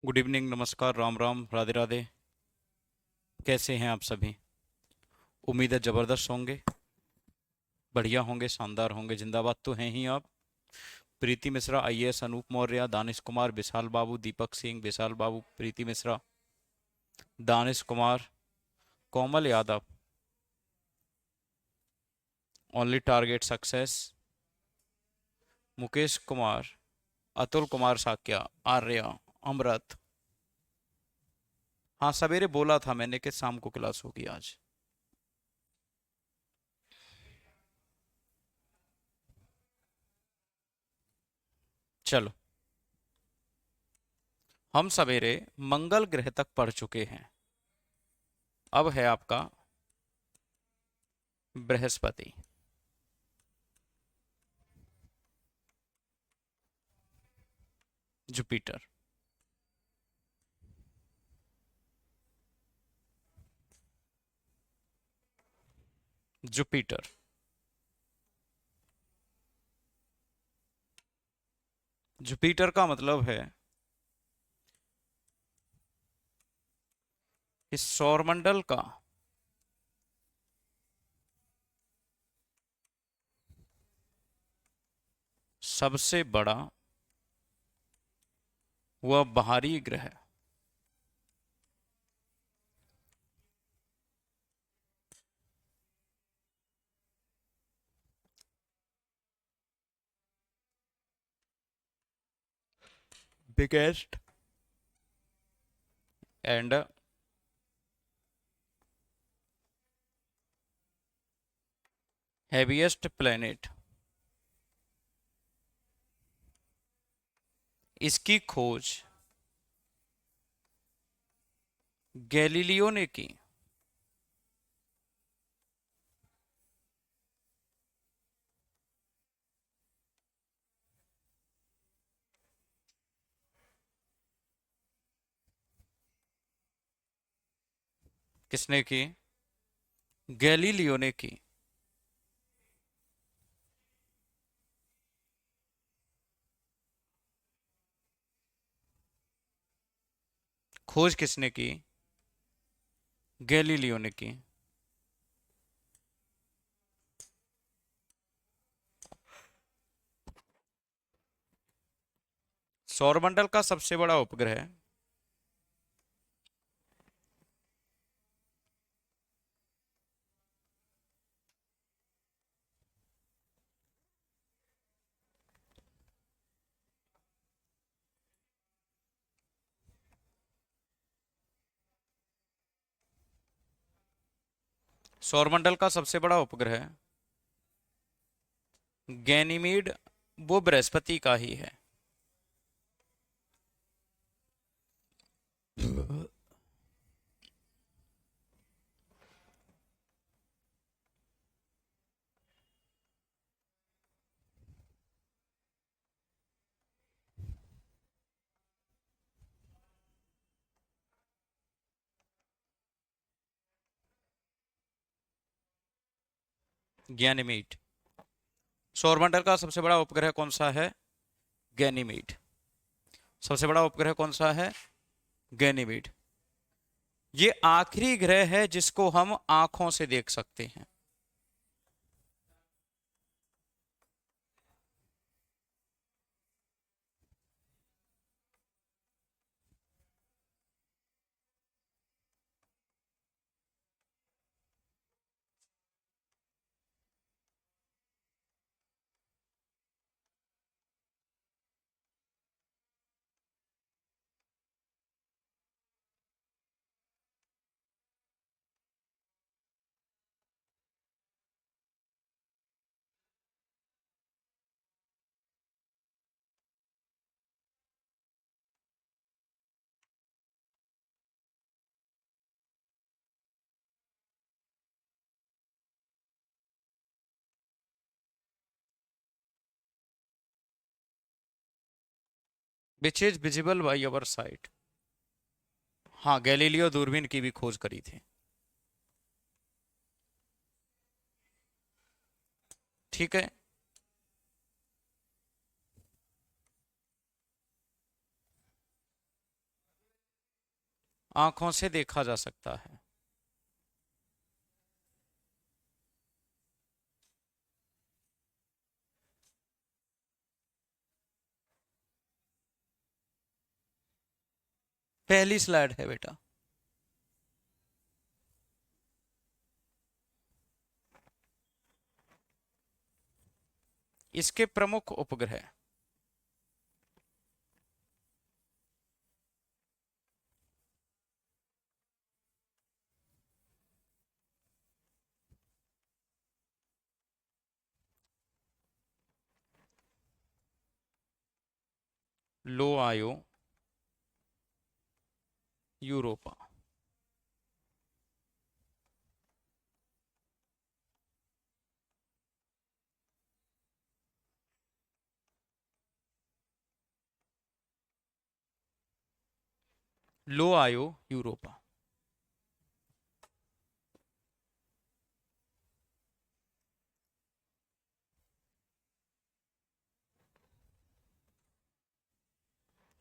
Good evening, नमस्कार, राम राम, राधे राधे। कैसे हैं आप सभी? उम्मीद है ज़बरदस्त होंगे, बढ़िया होंगे, शानदार होंगे। जिंदाबाद तो हैं ही आप। Preeti Mishra IAS, Anoop Maurya, Danish Kumar, Vishal Babu, Deepak Singh, Vishal Babu, Preeti Mishra, Danish Kumar, Komal Yadav, only target success, Mukesh Kumar, Atul Kumar Shakya, Arya, Amrit. हाँ, सवेरे बोला था मैंने कि शाम को क्लास होगी आज। चलो, हम सवेरे मंगल ग्रह तक पढ़ चुके हैं। अब है आपका बृहस्पति। जुपिटर। जुपिटर। जुपिटर का मतलब है इस सौरमंडल का सबसे बड़ा वह बाहरी ग्रह। Biggest and heaviest planet. इसकी खोज गैलीलियो ने की। किसने की? गैलीलियो ने की। खोज किसने की? गैलीलियो ने की। सौरमंडल का सबसे बड़ा उपग्रह सौरमंडल का सबसे बड़ा उपग्रह गैनीमीड, वो बृहस्पति का ही है। गैनीमीड। सौरमंडल का सबसे बड़ा उपग्रह कौन सा है? गैनीमीड। सबसे बड़ा उपग्रह कौन सा है? गैनीमीड। ये आखिरी ग्रह है जिसको हम आंखों से देख सकते हैं। Which is visible by our site. हाँ, गैलीलियो दूरबीन की भी खोज करी थी। ठीक है। आंखों से देखा जा सकता है। पहली स्लाइड है बेटा। इसके प्रमुख उपग्रह। लो आयो, यूरोपा। लो आयो, यूरोपा।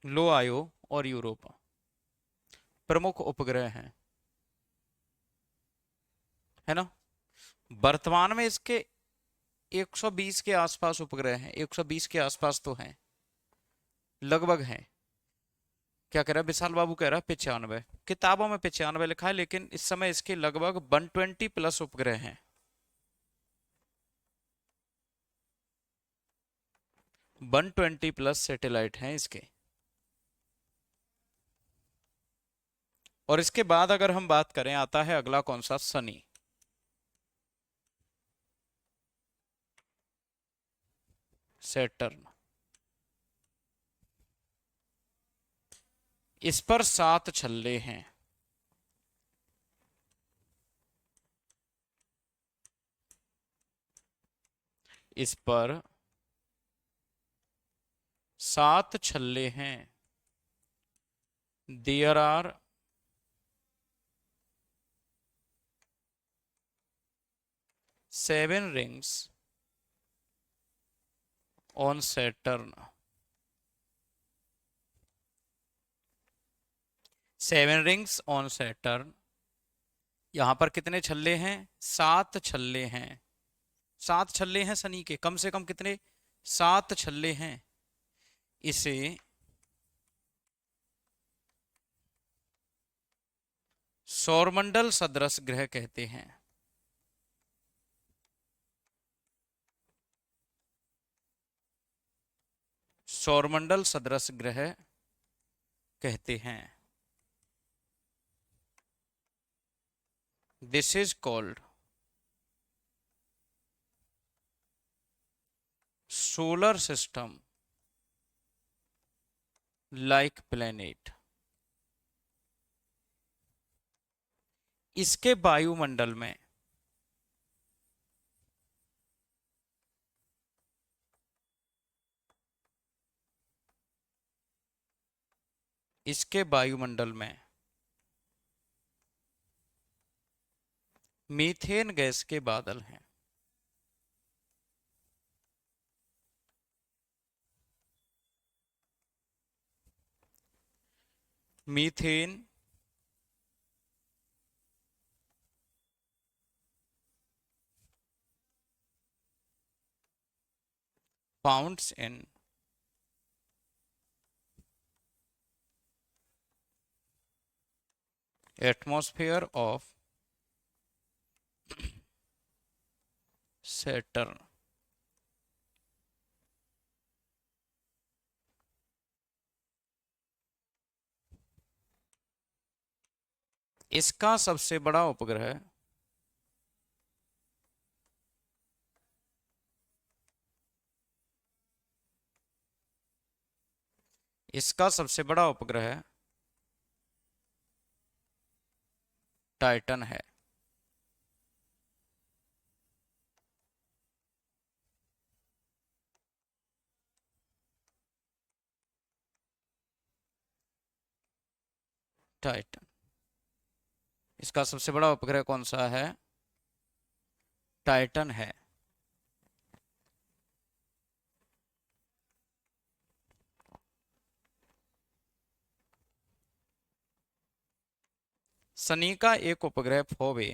लो आयो और यूरोपा प्रमुख उपग्रह हैं, है ना। वर्तमान में इसके 120 के आसपास उपग्रह हैं, 120 के आसपास तो हैं, लगभग हैं। क्या कह रहा है विशाल बाबू, कह रहा है 95। किताबों में 95 लिखा है, लेकिन इस समय इसके लगभग 120 प्लस उपग्रह हैं। 120 प्लस सैटेलाइट हैं इसके। और इसके बाद अगर हम बात करें, आता है अगला कौन सा, शनि। सैटर्न। इस पर 7 छल्ले हैं। इस पर 7 छल्ले हैं। There are 7 rings on Saturn। 7 rings on Saturn। यहां पर कितने छल्ले हैं, 7 छल्ले हैं। 7 छल्ले हैं शनि के, कम से कम कितने, 7 छल्ले हैं। इसे सौरमंडल सदृश ग्रह कहते हैं। सौरमंडल सदृश ग्रह कहते हैं। This is called solar system like planet. इसके वायुमंडल में इसके वायुमंडल में मीथेन गैस के बादल हैं। Methane pounds in atmosphere of Saturn. इसका सबसे बड़ा उपग्रह इसका सबसे बड़ा उपग्रह टाइटन है। टाइटन। इसका सबसे बड़ा उपग्रह कौन सा है, टाइटन है। शनि का एक उपग्रह फोबे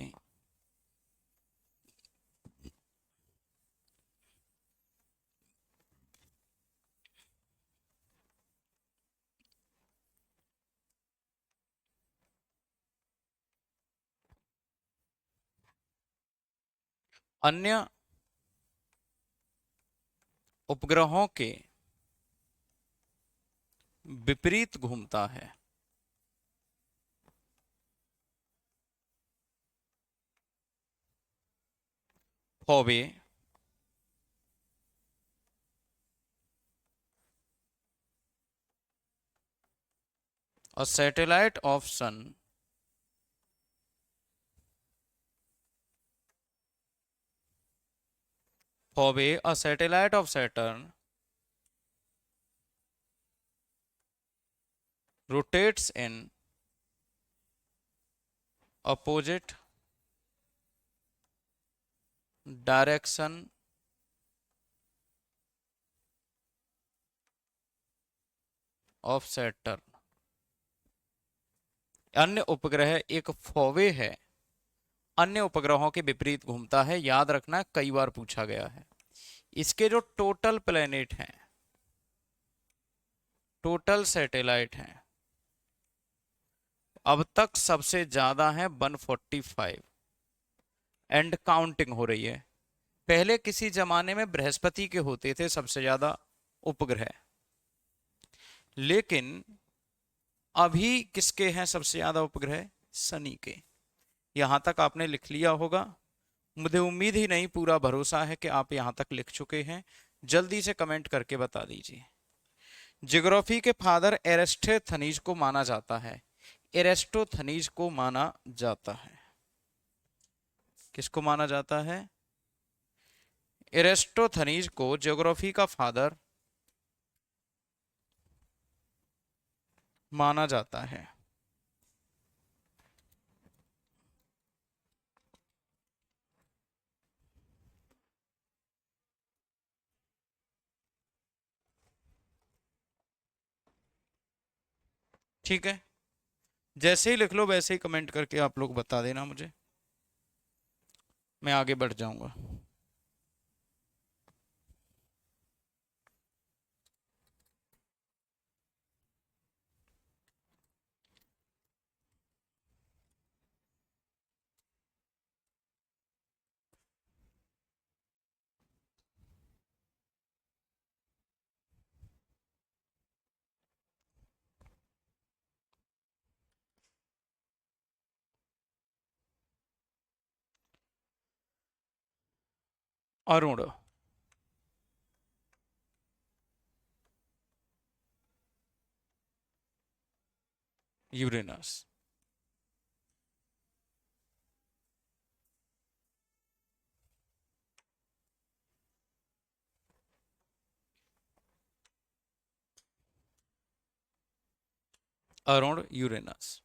अन्य उपग्रहों के विपरीत घूमता है। Phoebe a satellite of sun Phoebe, a satellite of Saturn, rotates in opposite direction of Saturn। अन्य उपग्रह एक फोबे है, अन्य उपग्रहों के विपरीत घूमता है। याद रखना, कई बार पूछा गया है। इसके जो टोटल प्लेनेट हैं, टोटल सैटेलाइट हैं, अब तक सबसे ज्यादा है 145 एंड काउंटिंग हो रही है। पहले किसी जमाने में बृहस्पति के होते थे सबसे ज्यादा उपग्रह, लेकिन अभी किसके हैं सबसे ज्यादा उपग्रह? शनि के। यहां तक आपने लिख लिया होगा। मुझे उम्मीद ही नहीं, पूरा भरोसा है कि आप यहां तक लिख चुके हैं। जल्दी से कमेंट करके बता दीजिए। ज्योग्राफी के फादर एरिस्टोथनीज को माना जाता है। एरिस्टोथनीज को माना जाता है। किसको माना जाता है? एरिस्टोथनीज को ज्योग्राफी का फादर माना जाता है। ठीक है, जैसे ही लिख लो वैसे ही कमेंट करके आप लोग बता देना मुझे, मैं आगे बढ़ जाऊंगा। Arun, Uranus, Arun Uranus.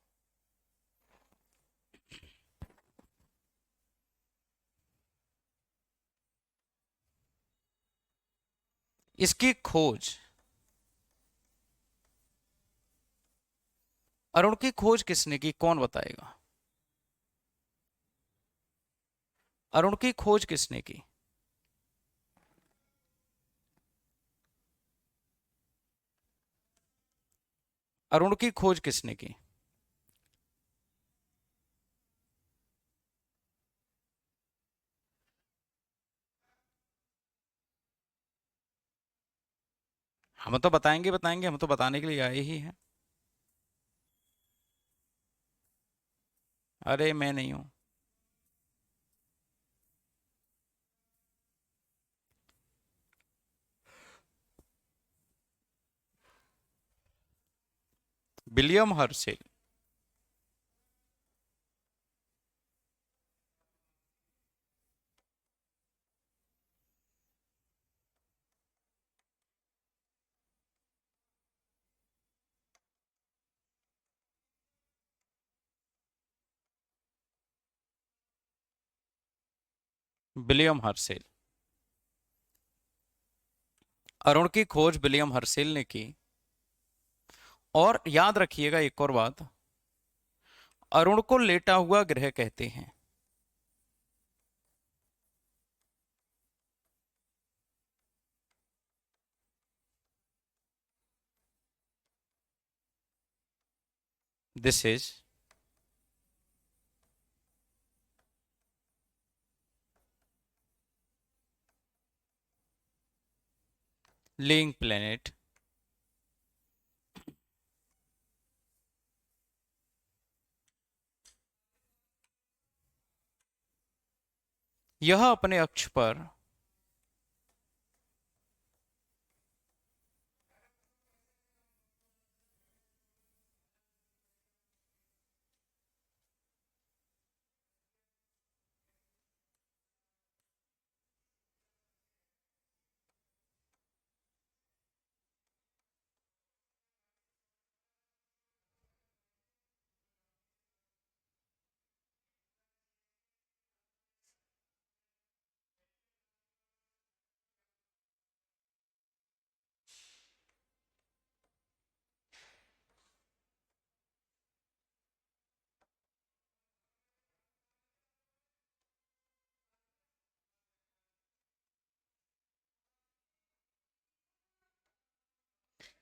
इसकी खोज, अरुण की खोज किसने की? कौन बताएगा? अरुण की खोज किसने की? अरुण की खोज किसने की? हम तो बताएंगे बताएंगे, हम तो बताने के लिए आए ही हैं। अरे मैं नहीं हूं। William Herschel. William Herschel. Arun की खोज विलियम हर्शेल ने की। और याद रखिएगा एक और बात, अरुण को लेटा हुआ ग्रह कहते हैं। This is laying planet. यह अपने अक्ष पर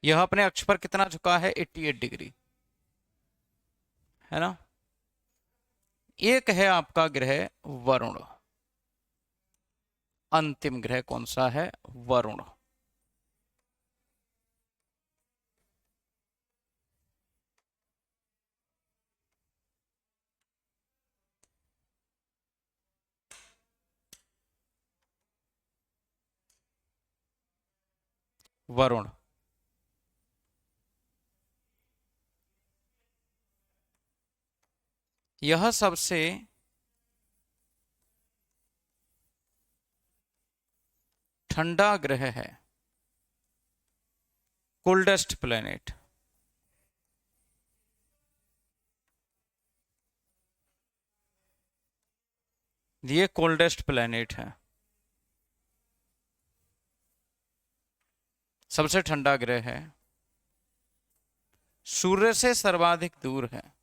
यह अपने अक्ष पर कितना झुका है? 88 डिग्री, है ना। एक है आपका ग्रह वरुण। अंतिम ग्रह कौन सा है? वरुण। वरुण। यह सबसे ठंडा ग्रह है, कोल्डेस्ट प्लेनेट। ये कोल्डेस्ट प्लेनेट है, सबसे ठंडा ग्रह है, सूर्य से सर्वाधिक दूर है।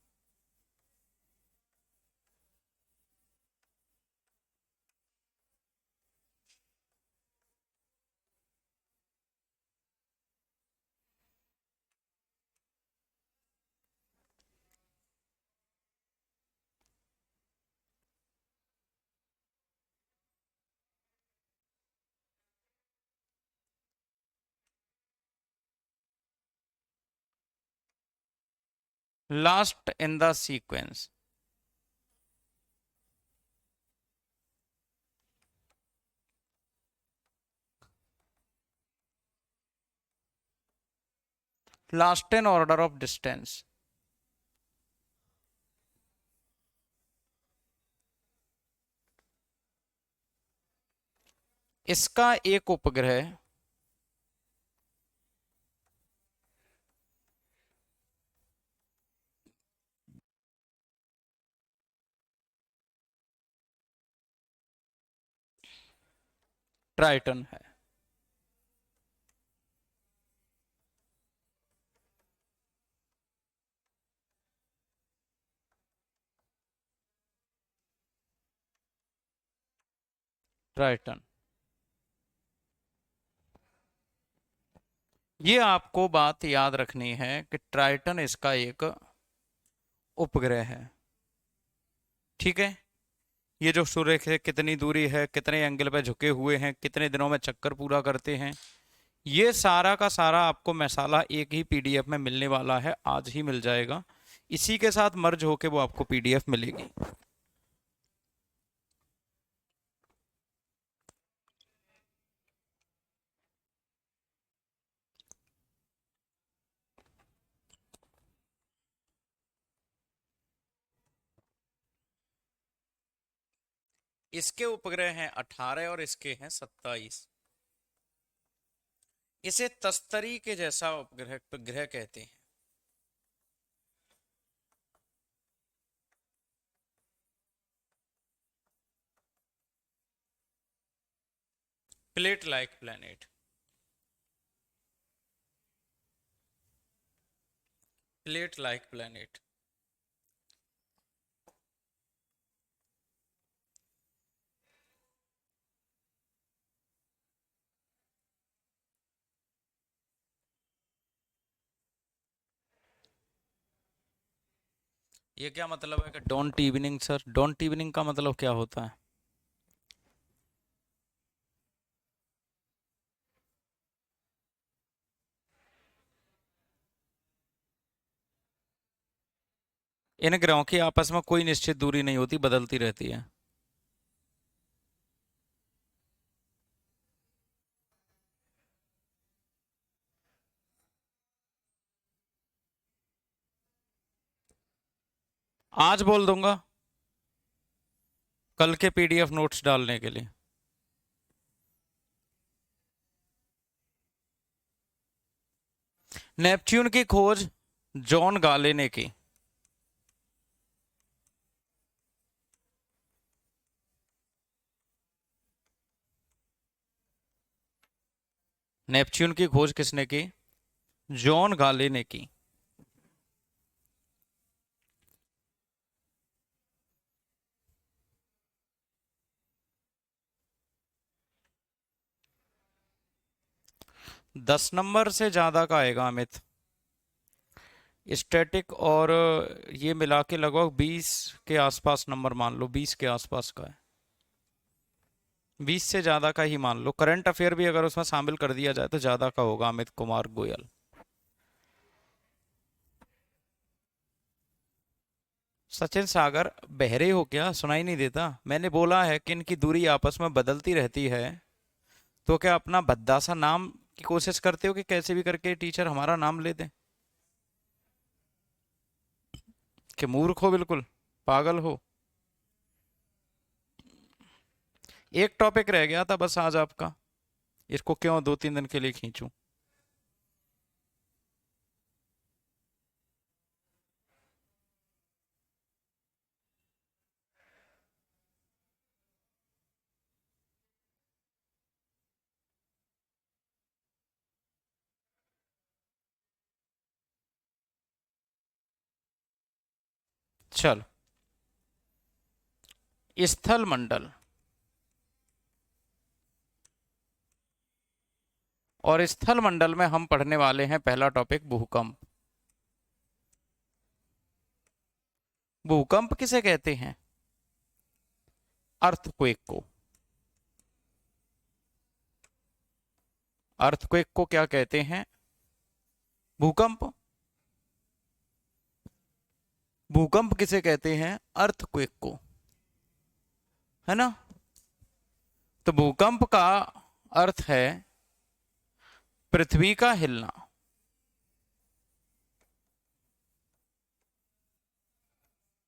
Last in the sequence. Last in order of distance. इसका एक उपग्रह ट्राइटन है। ट्राइटन। ये आपको बात याद रखनी है कि ट्राइटन इसका एक उपग्रह है, ठीक है। ये जो सूर्य से कितनी दूरी है, कितने एंगल पे झुके हुए हैं, कितने दिनों में चक्कर पूरा करते हैं, ये सारा का सारा आपको मसाला एक ही पीडीएफ में मिलने वाला है, आज ही मिल जाएगा। इसी के साथ मर्ज होके वो आपको पीडीएफ मिलेगी। इसके उपग्रह हैं 18 और इसके हैं 27। इसे तस्तरी के जैसा उपग्रह ग्रह कहते हैं। Plate like planet. Plate like planet. ये क्या मतलब है कि don't evening sir? Don't evening का मतलब क्या होता है? इन ग्रहों की आपस में कोई निश्चित दूरी नहीं होती, बदलती रहती है। आज बोल दूंगा कल के पीडीएफ नोट्स डालने के लिए। नेपच्यून की खोज जॉन गाले ने की। नेपच्यून की खोज किसने की? जॉन गाले ने की। दस नंबर से ज्यादा का आएगा अमित। स्टैटिक और ये मिला के लगभग 20 के आसपास नंबर मान लो, 20 के आसपास का है। 20 से ज्यादा का ही मान लो। करंट अफेयर भी अगर उसमें शामिल कर दिया जाए तो ज्यादा का होगा अमित कुमार गोयल। सचिन सागर बहरे हो क्या? सुनाई नहीं देता? मैंने बोला है कि इनकी दूरी आपस में बदलती रहती है। तो क्या अपना भद्दा सा नाम की कोशिश करते हो कि कैसे भी करके टीचर हमारा नाम ले दे? कि मूर्ख हो, बिल्कुल पागल हो? एक टॉपिक रह गया था बस आज आपका, इसको क्यों 2-3 दिन के लिए खींचूं? चल, स्थल मंडल और स्थल मंडल में हम पढ़ने वाले हैं पहला टॉपिक भूकंप। भूकंप किसे कहते हैं? अर्थक्वेक को। अर्थक्वेक को क्या कहते हैं? भूकंप। भूकंप किसे कहते हैं? अर्थक्वेक को, है ना? तो भूकंप का अर्थ है पृथ्वी का हिलना।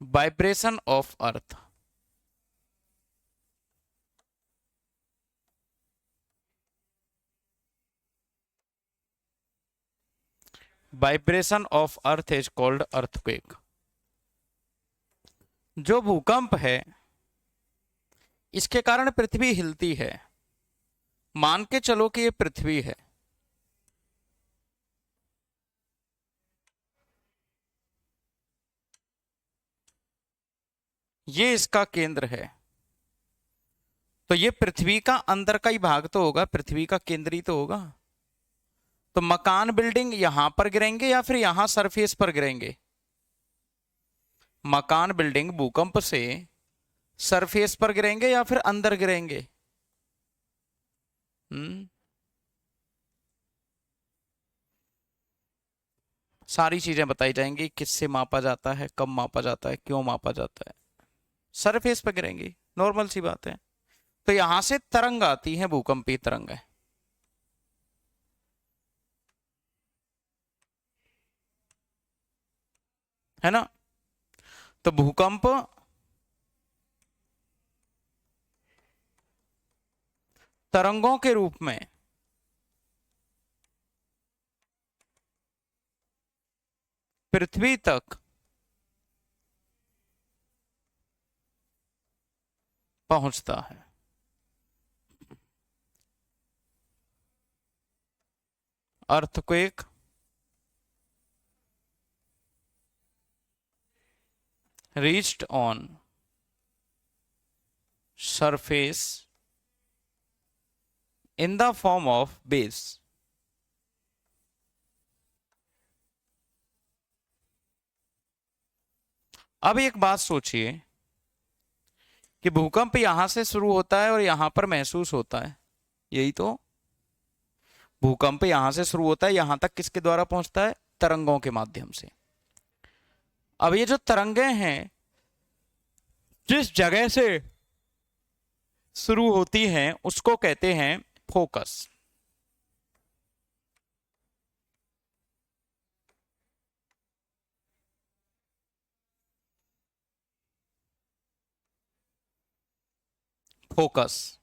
Vibration of earth. Vibration of earth is called earthquake. जो भूकंप है इसके कारण पृथ्वी हिलती है। मान के चलो कि ये पृथ्वी है, ये इसका केंद्र है। तो ये पृथ्वी का अंदर का ही भाग तो होगा, पृथ्वी का केंद्र ही तो होगा। तो मकान बिल्डिंग यहां पर गिरेंगे या फिर यहां सरफेस पर गिरेंगे? मकान बिल्डिंग भूकंप से सरफेस पर गिरेंगे या फिर अंदर गिरेंगे? हम्म सारी चीजें बताई जाएंगी, किससे मापा जाता है, कब मापा जाता है, क्यों मापा जाता है। सरफेस पर गिरेंगी, नॉर्मल सी बात है। तो यहां से तरंग आती है, भूकंपीय तरंग है ना? तो भूकंप तरंगों के रूप में पृथ्वी तक पहुंचता है। Earthquake reached on surface in the form of base. अब एक बात सोचिए कि भूकंप यहां से शुरू होता है और यहां पर महसूस होता है, यही तो। भूकंप यहां से शुरू होता है, यहां तक किसके द्वारा पहुंचता है? तरंगों के माध्यम से। अब ये जो तरंगे हैं जिस जगह से शुरू होती हैं उसको कहते हैं फोकस। फोकस।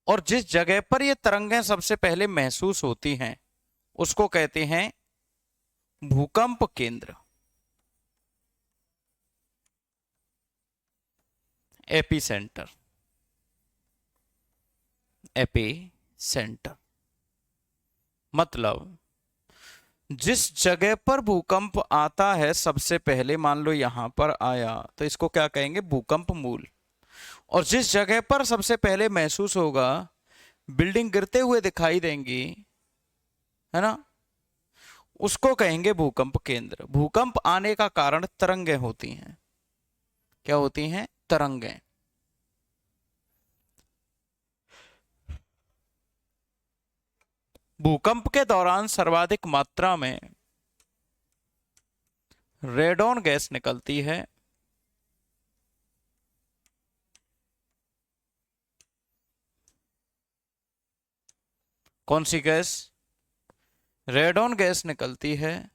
और जिस जगह पर ये तरंगें सबसे पहले महसूस होती हैं उसको कहते हैं भूकंप केंद्र, एपी सेंटर। एपी सेंटर मतलब जिस जगह पर भूकंप आता है सबसे पहले, मान लो यहां पर आया तो इसको क्या कहेंगे? भूकंप मूल। और जिस जगह पर सबसे पहले महसूस होगा, बिल्डिंग गिरते हुए दिखाई देंगी, है ना, उसको कहेंगे भूकंप केंद्र। भूकंप आने का कारण तरंगें होती हैं। क्या होती हैं? तरंगें। भूकंप के दौरान सर्वाधिक मात्रा में रेडॉन गैस निकलती है। कौन सी गैस? रेडॉन गैस निकलती है।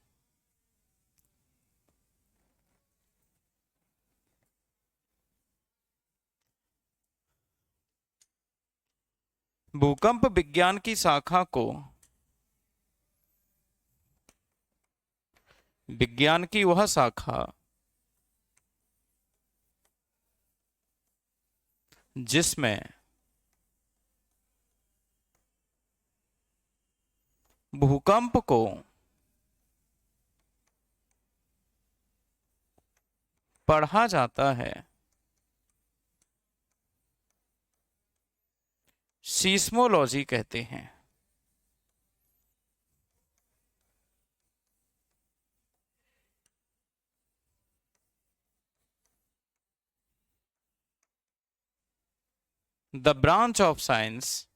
भूकंप विज्ञान की शाखा को, विज्ञान की वह शाखा जिसमें भूकंप को पढ़ा जाता है, सीस्मोलॉजी कहते हैं। The branch of science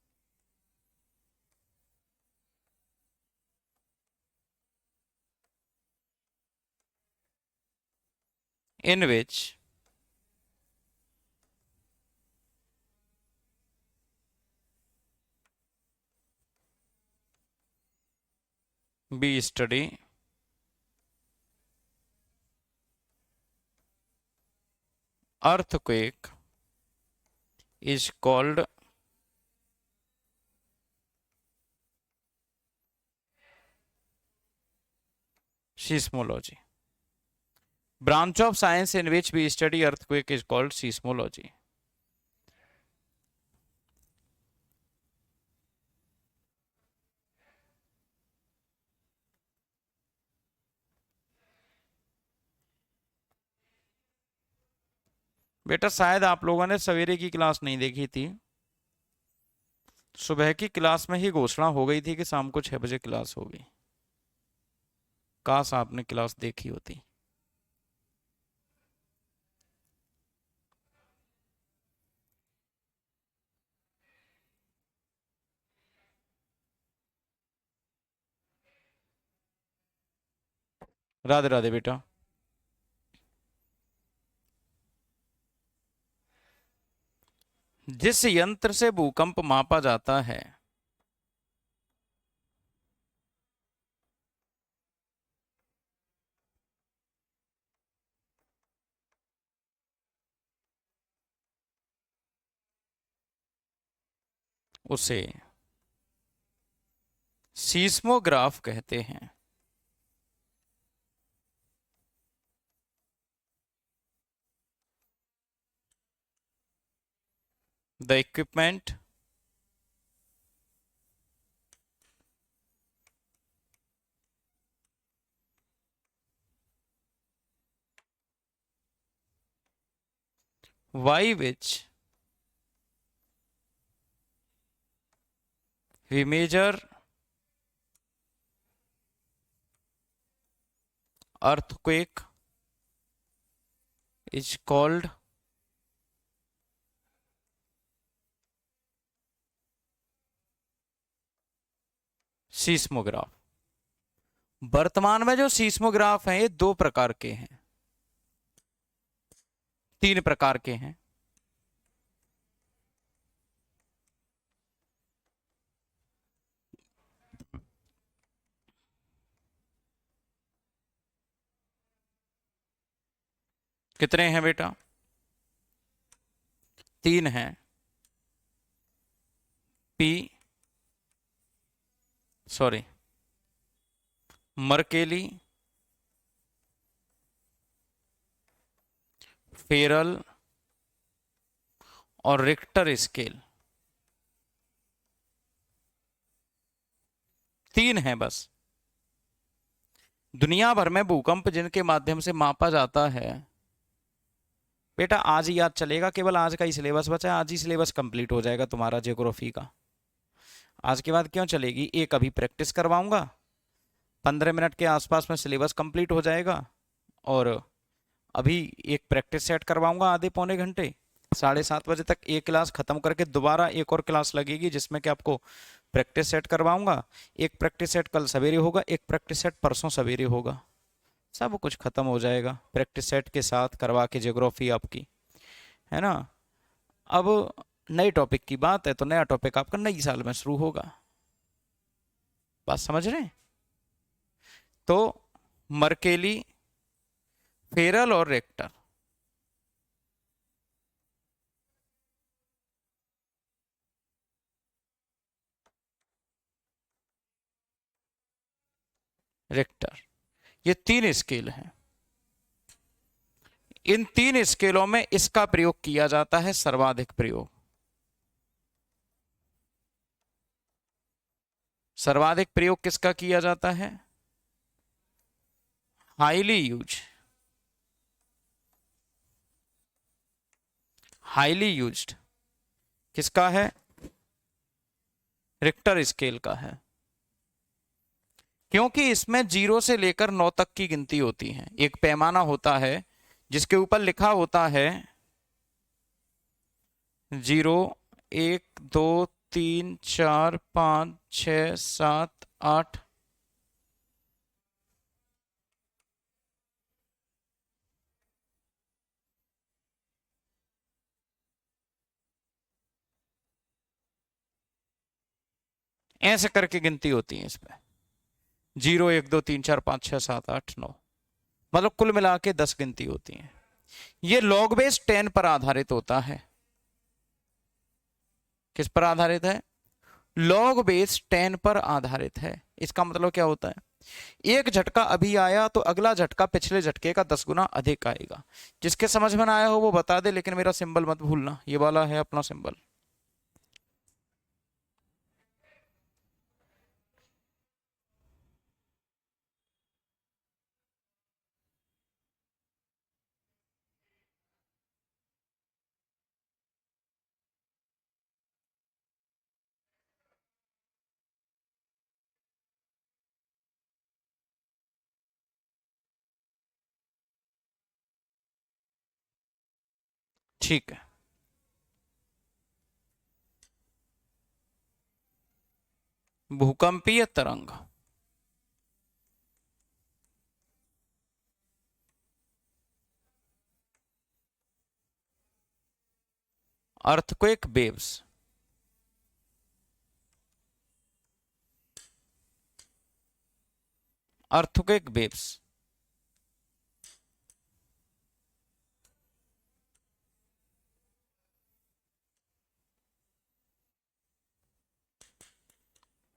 in which we study earthquake is called seismology. Branch of science in which we study earthquake is called seismology. बेटा शायद आप लोगों ने सवेरे की क्लास नहीं देखी थी। सुबह की क्लास में ही घोषणा हो गई थी कि शाम को 6 बजे क्लास होगी। काश आपने क्लास देखी होती। राधे राधे बेटा। जिस यंत्र से भूकंप मापा जाता है उसे सीस्मोग्राफ कहते हैं। The equipment by which we measure earthquake is called seismograph. वर्तमान में जो सीस्मोग्राफ हैं ये दो प्रकार के हैं, तीन प्रकार के हैं। कितने हैं बेटा? तीन हैं। मर्केली, फेरल और रिक्टर स्केल, तीन हैं बस। दुनिया भर में भूकंप जिनके माध्यम से मापा जाता है, बेटा आज ही याद चलेगा, केवल आज का ही सिलेबस बचा है, आज ही सिलेबस कंप्लीट हो जाएगा तुम्हारा ज्योग्राफी का। आज के बाद क्यों चलेगी, एक अभी प्रैक्टिस करवाऊंगा, 15 मिनट के आसपास में सिलेबस कंप्लीट हो जाएगा, और अभी एक प्रैक्टिस सेट करवाऊंगा आधे पौने घंटे, 7:30 बजे तक एक क्लास खत्म करके दोबारा एक और क्लास लगेगी जिसमें कि आपको प्रैक्टिस सेट करवाऊंगा। एक प्रैक्टिस सेट कल सवेरे होगा, एक प्रैक्टिस सेट परसों सवेरे होगा, सब कुछ खत्म हो जाएगा प्रैक्टिस सेट के साथ करवा के ज्योग्राफी आपकी, है ना। अब नए टॉपिक की बात है तो नया टॉपिक आपका नई साल में शुरू होगा, बात समझ रहे हैं? तो मर्केली, फेरल और रेक्टर, रेक्टर, ये तीन स्केल हैं। इन तीन स्केलों में इसका प्रयोग किया जाता है सर्वाधिक प्रयोग। सर्वाधिक प्रयोग किसका किया जाता है? हाईली यूज्ड किसका है? रिक्टर स्केल का है, क्योंकि इसमें 0 से लेकर 9 तक की गिनती होती है। एक पैमाना होता है जिसके ऊपर लिखा होता है 0, 1, 2, 3, 4, 5, 6, 7, 8, ऐसे करके गिनती होती है इसमें। 0, 1, 2, 3, 4, 5, 6, 7, 8, 9, मतलब कुल मिला के 10 गिनती होती है। ये लॉग बेस 10 पर आधारित होता है। किस पर आधारित है? लॉग बेस 10 पर आधारित है। इसका मतलब क्या होता है? एक झटका अभी आया तो अगला झटका पिछले झटके का 10 गुना अधिक आएगा। जिसके समझ में ना आया हो वो बता दे, लेकिन मेरा सिंबल मत भूलना, ये वाला है अपना सिंबल। ठीक है, भूकंपीय तरंग, earthquake waves, earthquake waves,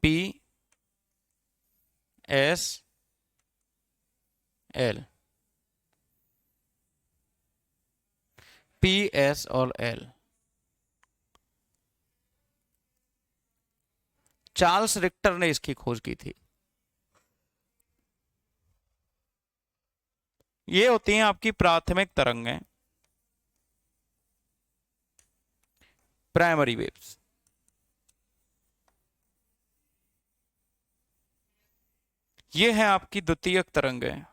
P, S, L, P, S और L। चार्ल्स रिक्टर ने इसकी खोज की थी। ये होती हैं आपकी प्राथमिक तरंगें, प्राइमरी वेव्स। ये है आपकी द्वितीयक तरंगें,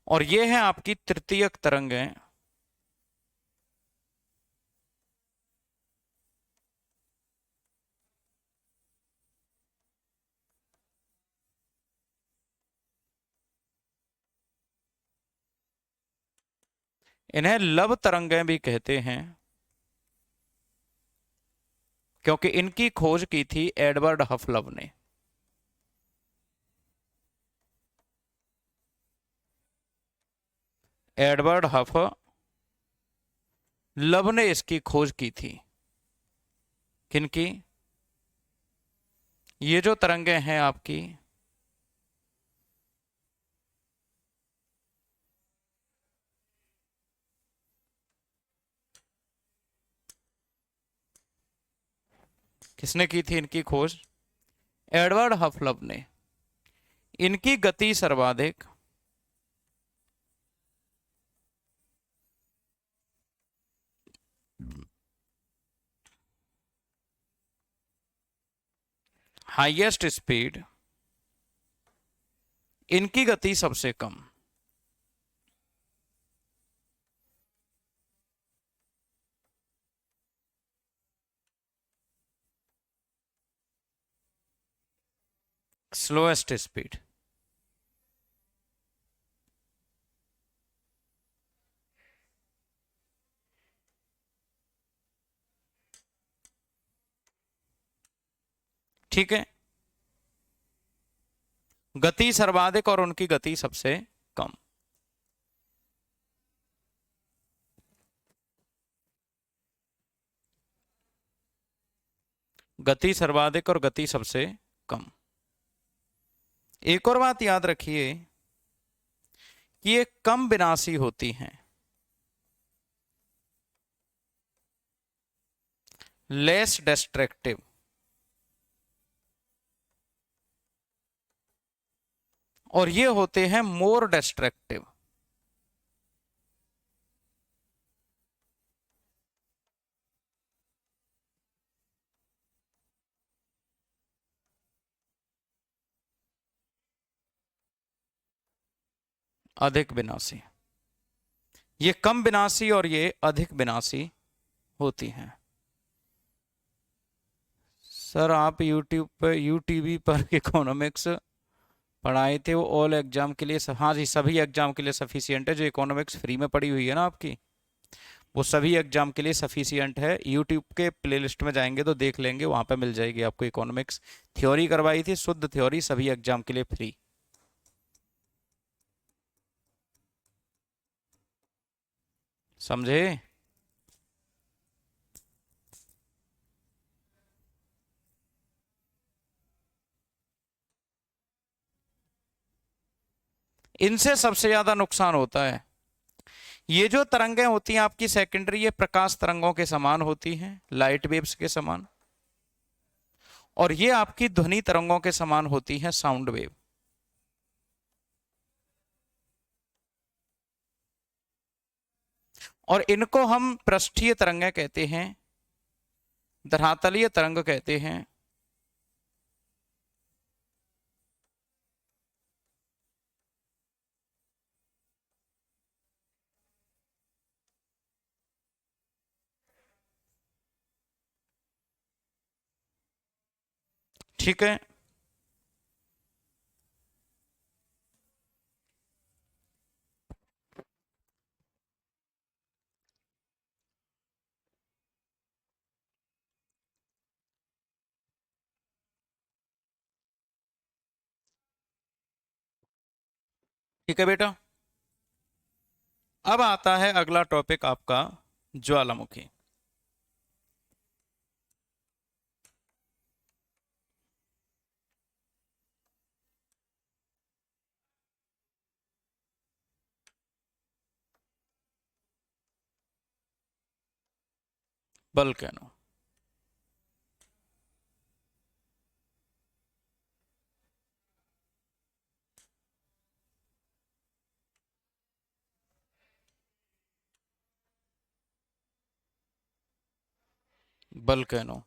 और ये है आपकी तृतीयक तरंगें। इन्हें लव तरंगें भी कहते हैं, क्योंकि इनकी खोज की थी एडवर्ड हफलव ने। एडवर्ड हफ लव ने इसकी खोज की थी। किनकी? ये जो तरंगें हैं आपकी, किसने की थी इनकी खोज? एडवर्ड हफलव ने। इनकी गति सर्वाधिक, हाईएस्ट स्पीड, इनकी गति सबसे कम। Slowest speed. ठीक है, गति सर्वाधिक और उनकी गति सबसे कम। गति सर्वाधिक और गति सबसे कम। एक और बात याद रखिए कि ये कम विनाशी होती हैं, लेस डिस्ट्रक्टिव। और ये होते हैं मोर डिस्ट्रक्टिव। अधिक विनाशी। ये कम विनाशी और ये अधिक विनाशी होती हैं। सर आप यूट्यूब पर यूटीवी पर इकोनॉमिक्स पढ़ाए थे, वो ऑल एग्जाम के लिए हाँ जी, सभी एग्जाम के लिए सफिशियंट है। जो इकोनॉमिक्स फ्री में पड़ी हुई है ना आपकी, वो सभी एग्जाम के लिए सफिशियंट है। यूट्यूब के प्लेलिस्ट में जाएंगे तो देख लेंगे, वहां पे मिल जाएगी आपको। इकोनॉमिक्स थ्योरी करवाई थी, शुद्ध थ्योरी, सभी एग्जाम के लिए फ्री। समझे? इनसे सबसे ज्यादा नुकसान होता है। ये जो तरंगें होती हैं आपकी सेकेंडरी, ये प्रकाश तरंगों के समान होती हैं, लाइट वेव्स के समान। और ये आपकी ध्वनि तरंगों के समान होती हैं, साउंड वेव। और इनको हम पृष्ठीय तरंगें कहते हैं, धरातलीय तरंग कहते हैं। ठीक है, ठीक है बेटा। अब आता है अगला टॉपिक आपका, ज्वालामुखी। वोल्केनो। वोल्केनो।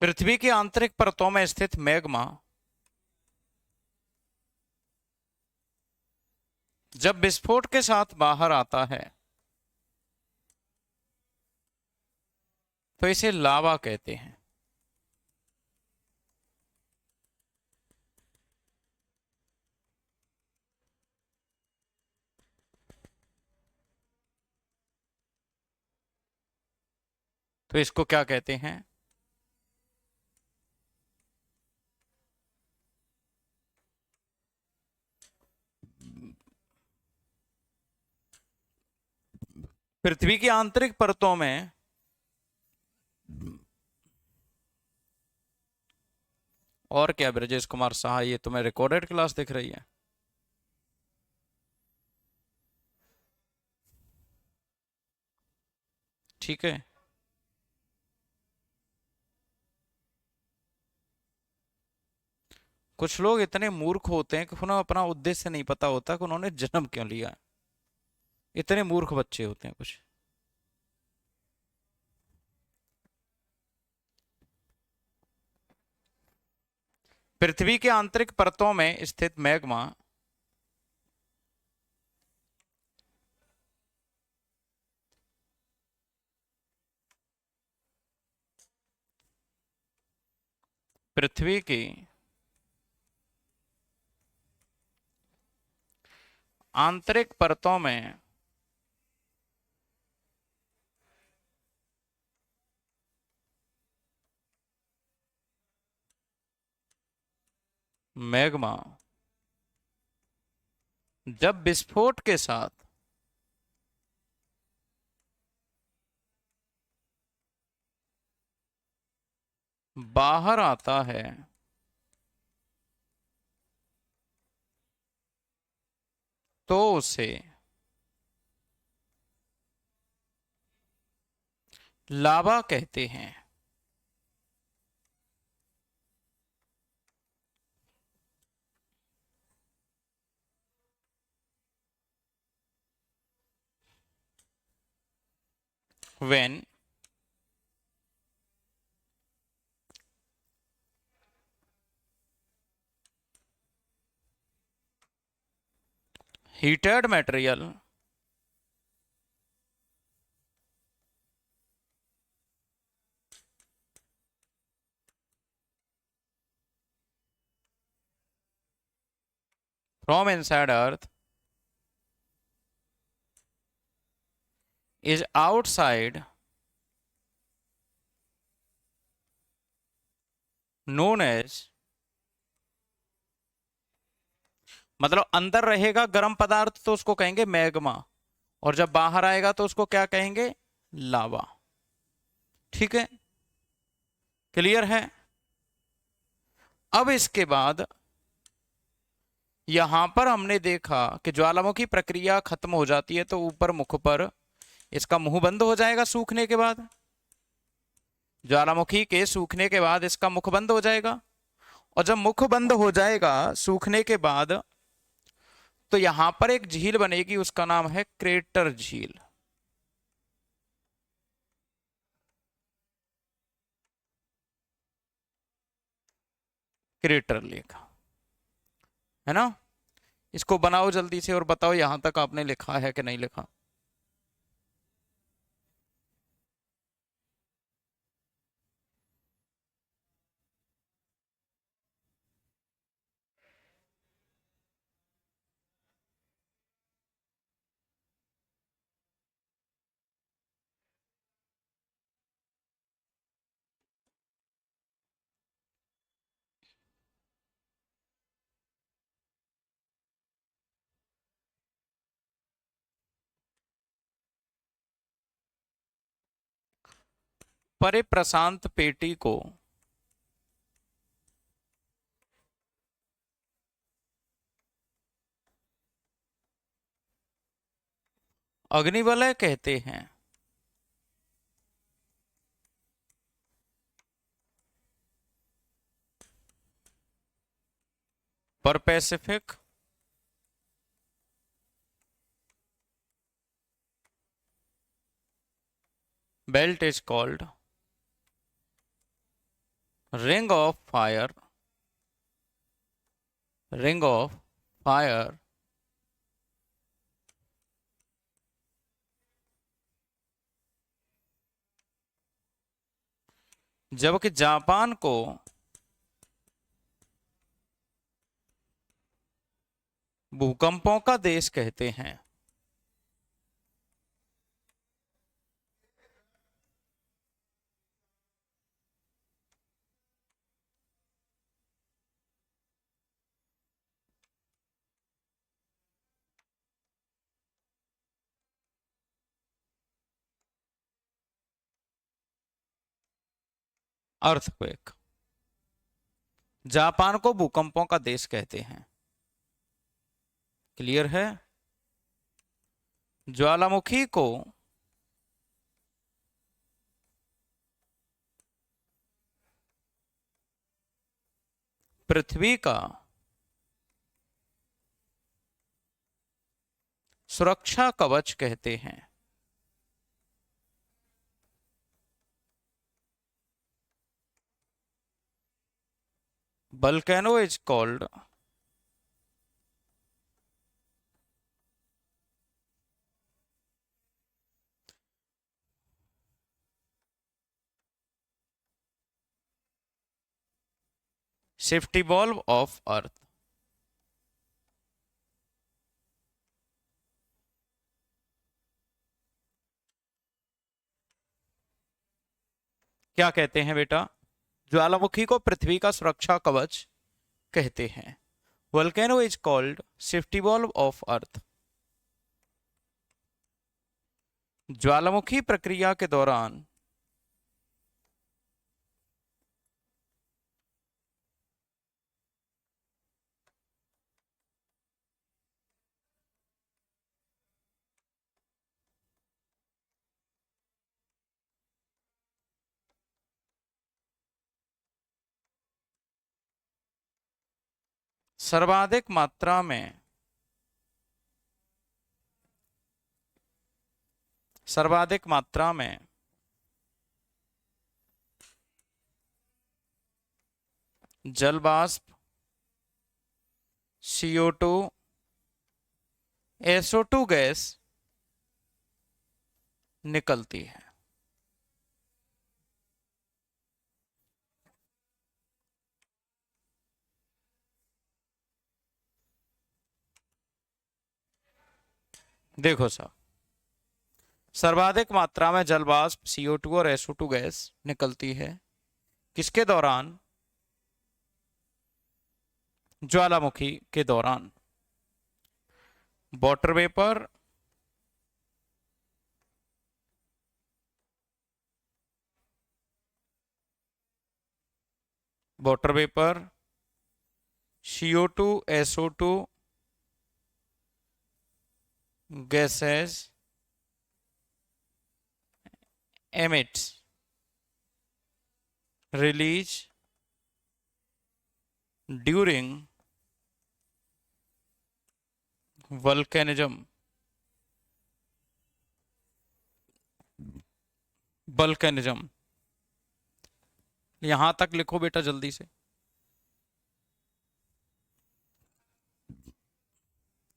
पृथ्वी की आंतरिक परतों में स्थित मैग्मा जब विस्फोट के साथ बाहर आता है तो इसे लावा कहते हैं। तो इसको क्या कहते हैं? पृथ्वी की आंतरिक परतों में और क्या ब्रजेश कुमार साहा, ये तुम्हें रिकॉर्डेड क्लास दिख रही है? ठीक है। कुछ लोग इतने मूर्ख होते हैं कि उन्हें अपना उद्देश्य नहीं पता होता कि उन्होंने जन्म क्यों लिया। इतने मूर्ख बच्चे होते हैं कुछ। पृथ्वी के आंतरिक परतों में स्थित मैग्मा पृथ्वी की आंतरिक परतों में मैग्मा जब विस्फोट के साथ बाहर आता है तो उसे लावा कहते हैं। When heated material from inside earth is outside known as, मतलब अंदर रहेगा गर्म पदार्थ तो उसको कहेंगे मैग्मा, और जब बाहर आएगा तो उसको क्या कहेंगे? लावा। ठीक है, क्लियर है? अब इसके बाद यहां पर हमने देखा कि ज्वालामुखी प्रक्रिया खत्म हो जाती है तो ऊपर मुख पर इसका मुंह बंद हो जाएगा सूखने के बाद। ज्वालामुखी के सूखने के बाद इसका मुख बंद हो जाएगा, और जब मुख बंद हो जाएगा सूखने के बाद तो यहां पर एक झील बनेगी, उसका नाम है क्रेटर झील। क्रेटर लेक, है ना? इसको बनाओ जल्दी से और बताओ यहां तक आपने लिखा है कि नहीं लिखा। परे प्रशांत पेटी को अग्निवलय कहते हैं। पर Pacific belt is called ring of fire, ring of fire जबकि जापान को भूकंपों का देश कहते हैं। अर्थक्वेक, जापान को भूकंपों का देश कहते हैं। क्लियर है? ज्वालामुखी को पृथ्वी का सुरक्षा कवच कहते हैं। Volcano is called safety valve of earth. क्या कहते हैं बेटा? ज्वालामुखी को पृथ्वी का सुरक्षा कवच कहते हैं। Volcano is called safety valve of earth. ज्वालामुखी प्रक्रिया के दौरान सर्वाधिक मात्रा में जल वाष्प, CO2, SO2 गैस निकलती है। देखो साहब, सर्वाधिक मात्रा में जल वाष्प, CO2 और SO2 गैस निकलती है किसके दौरान? ज्वालामुखी के दौरान। Water vapour, water vapour, CO2, SO2 gases emits release during volcanism, volcanism. यहां तक लिखो बेटा जल्दी से।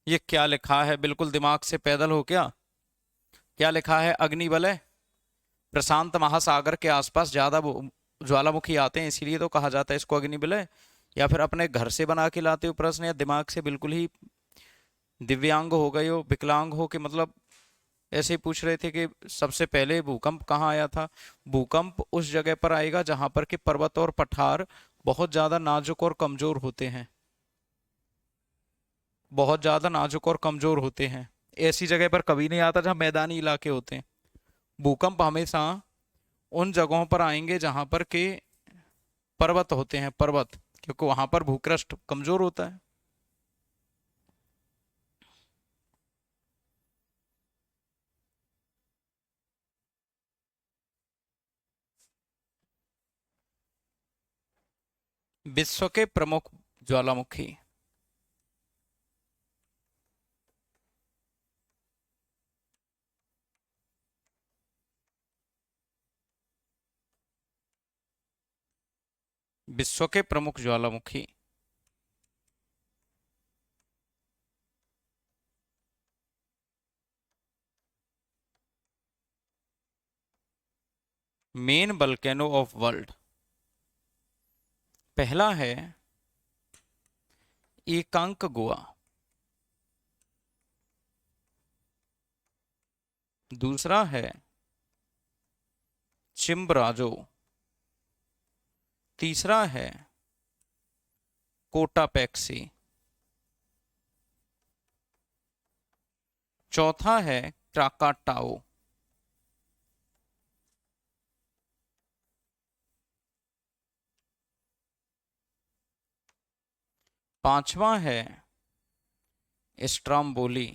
ये क्या लिखा है? बिल्कुल दिमाग से पैदल हो क्या? क्या लिखा है? अग्निवलय। प्रशांत महासागर के आसपास ज्यादा ज्वालामुखी आते हैं, इसीलिए तो कहा जाता है इसको अग्निवलय। या फिर अपने घर से बना के लाते हो प्रश्न, या दिमाग से बिल्कुल ही दिव्यांग हो गए हो, विकलांग हो, कि मतलब ऐसे ही पूछ रहे थे कि सबसे पहले भूकंप कहाँ आया था? भूकंप उस जगह पर आएगा जहां पर कि पर्वत और पठार बहुत ज्यादा नाजुक और कमजोर होते हैं, बहुत ज्यादा नाजुक और कमजोर होते हैं। ऐसी जगह पर कभी नहीं आता जहां मैदानी इलाके होते हैं। भूकंप हमेशा उन जगहों पर आएंगे जहां पर के पर्वत होते हैं, पर्वत, क्योंकि वहां पर भूपृष्ठ कमजोर होता है। विश्व के प्रमुख ज्वालामुखी। विश्व के प्रमुख ज्वालामुखी। Main volcano of world. पहला है एकांकगुआ, दूसरा है चिम्बराजो, तीसरा है कोटापेक्सी, चौथा है क्राकाटाओ, पांचवा है स्ट्राम्बोली,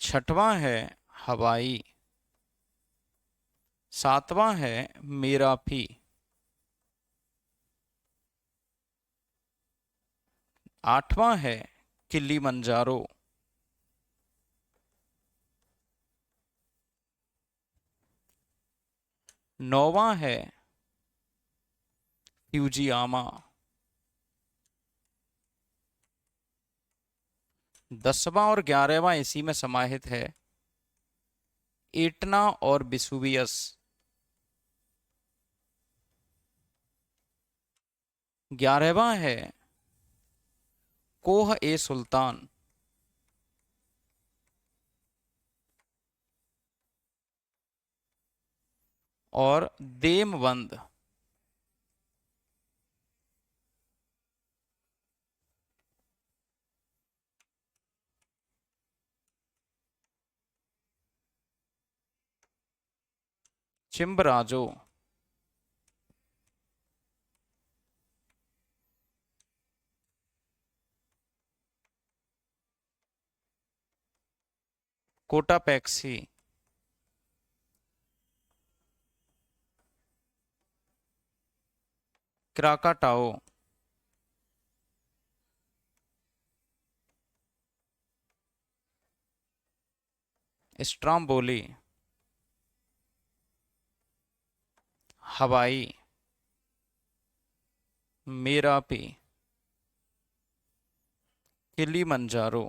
छठवां है हवाई, सातवां है मेरापी, आठवां है किलिमंजारो, नौवां है फ्यूजियामा, 10वां और 11वां इसी में समाहित है एटना और विसुवियस। 11वां है कोह ए सुल्तान, और देमवंद। चिम्बराजो, कोटापेक्सी, क्राकाटाओ, स्ट्राम्बोली, हवाई, मेरापी, किलिमंजारो।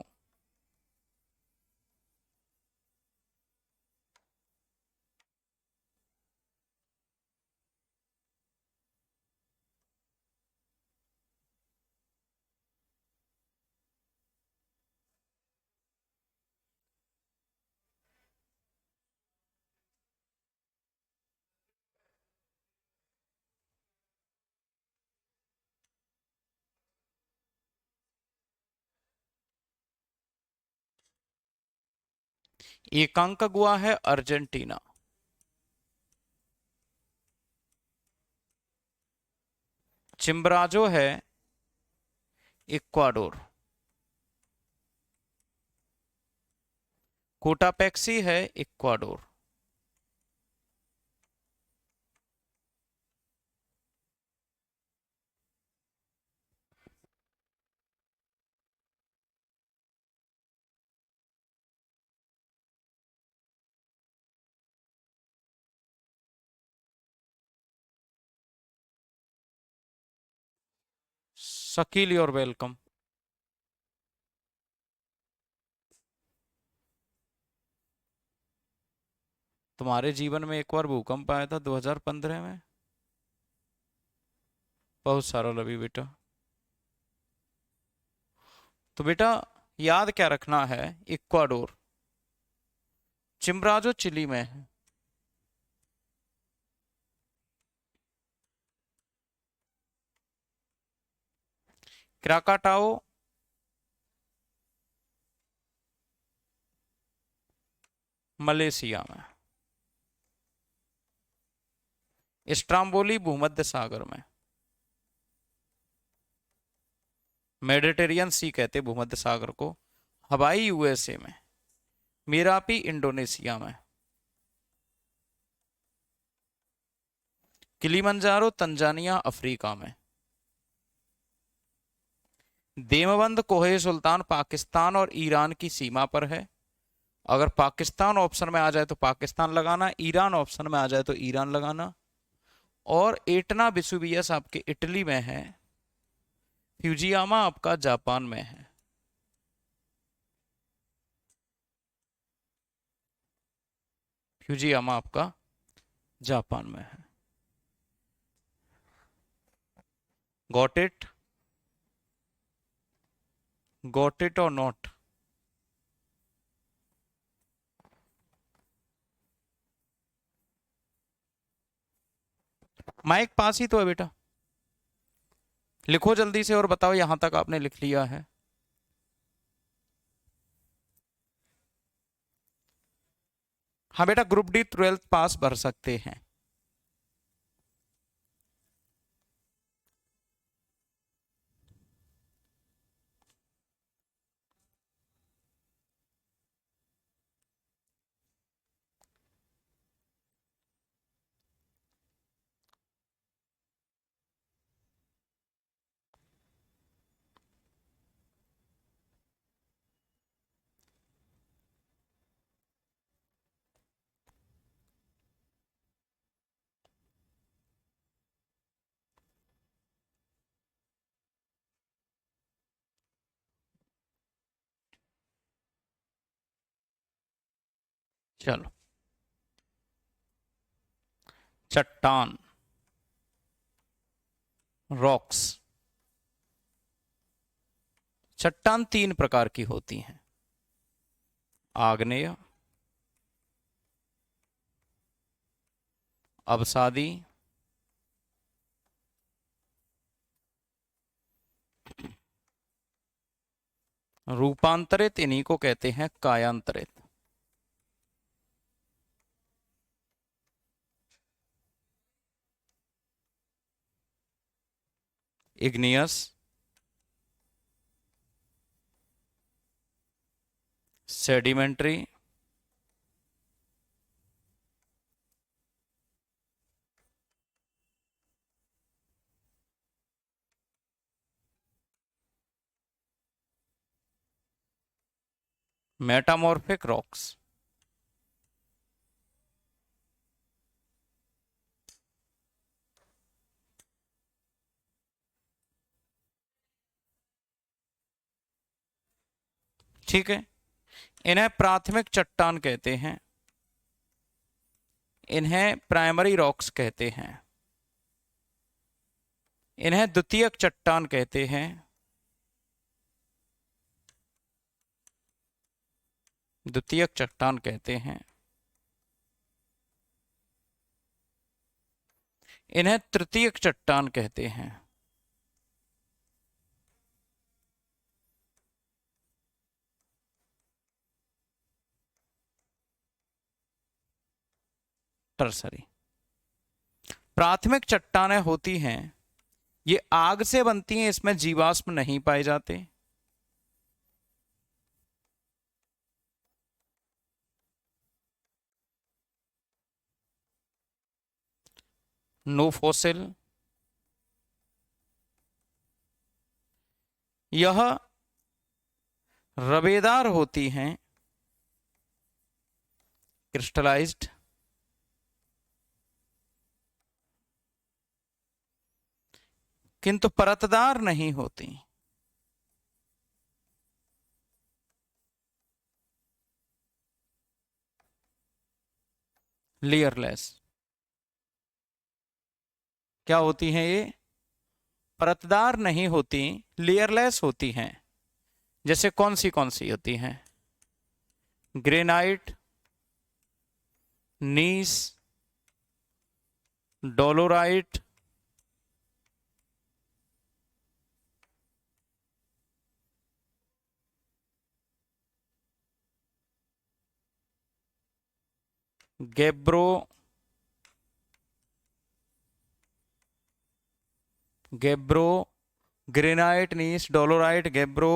एकांकगुआ है अर्जेंटीना, चिम्बराजो है इक्वाडोर, कोटापेक्सी है इक्वाडोर, शकील योर वेलकम। तुम्हारे जीवन में एक बार भूकंप आया था 2015 में, बहुत सारा लवी बेटा। तो बेटा याद क्या रखना है, इक्वाडोर, चिम्बराजो चिली में है, क्राकाटाओ मलेशिया में, स्ट्राम्बोली भूमध्य सागर में, मेडिटेरियन सी कहते भूमध्य सागर को, हवाई यूएसए में, मेरापी इंडोनेशिया में, किलिमंजारो तंजानिया अफ्रीका में, देवबंद कोहे सुल्तान पाकिस्तान और ईरान की सीमा पर है। अगर पाकिस्तान ऑप्शन में आ जाए तो पाकिस्तान लगाना, ईरान ऑप्शन में आ जाए तो ईरान लगाना। और एटना वेसुवियस आपके इटली में है, फ्यूजियामा आपका जापान में है। फ्यूजियामा आपका जापान में है। Got it? गॉट इट और नॉट? माइक पास ही तो है बेटा, लिखो जल्दी से और बताओ यहां तक आपने लिख लिया है। हाँ बेटा, ग्रुप डी 12th पास भर सकते हैं। चलो, चट्टान, रॉक्स। चट्टान तीन प्रकार की होती हैं, आग्नेय, अवसादी, रूपांतरित। इन्हीं को कहते हैं कायांतरित। Igneous, sedimentary, metamorphic rocks. ठीक है, इन्हें प्राथमिक चट्टान कहते हैं, इन्हें प्राइमरी रॉक्स कहते हैं, इन्हें द्वितीयक चट्टान कहते हैं, द्वितीयक चट्टान कहते हैं, इन्हें तृतीयक चट्टान कहते हैं, टर्सरी। प्राथमिक चट्टानें होती हैं, ये आग से बनती हैं, इसमें जीवाश्म नहीं पाए जाते। No fossil. यह रवेदार होती हैं, क्रिस्टलाइज्ड, किंतु परतदार नहीं होती। लेयरलेस। क्या होती हैं ये? परतदार नहीं होती, लेयरलेस होती हैं। जैसे कौन सी होती हैं? ग्रेनाइट, नीस, डोलोराइट, गेब्रो, ग्रेनाइट, नीस, डोलोराइट, गेब्रो,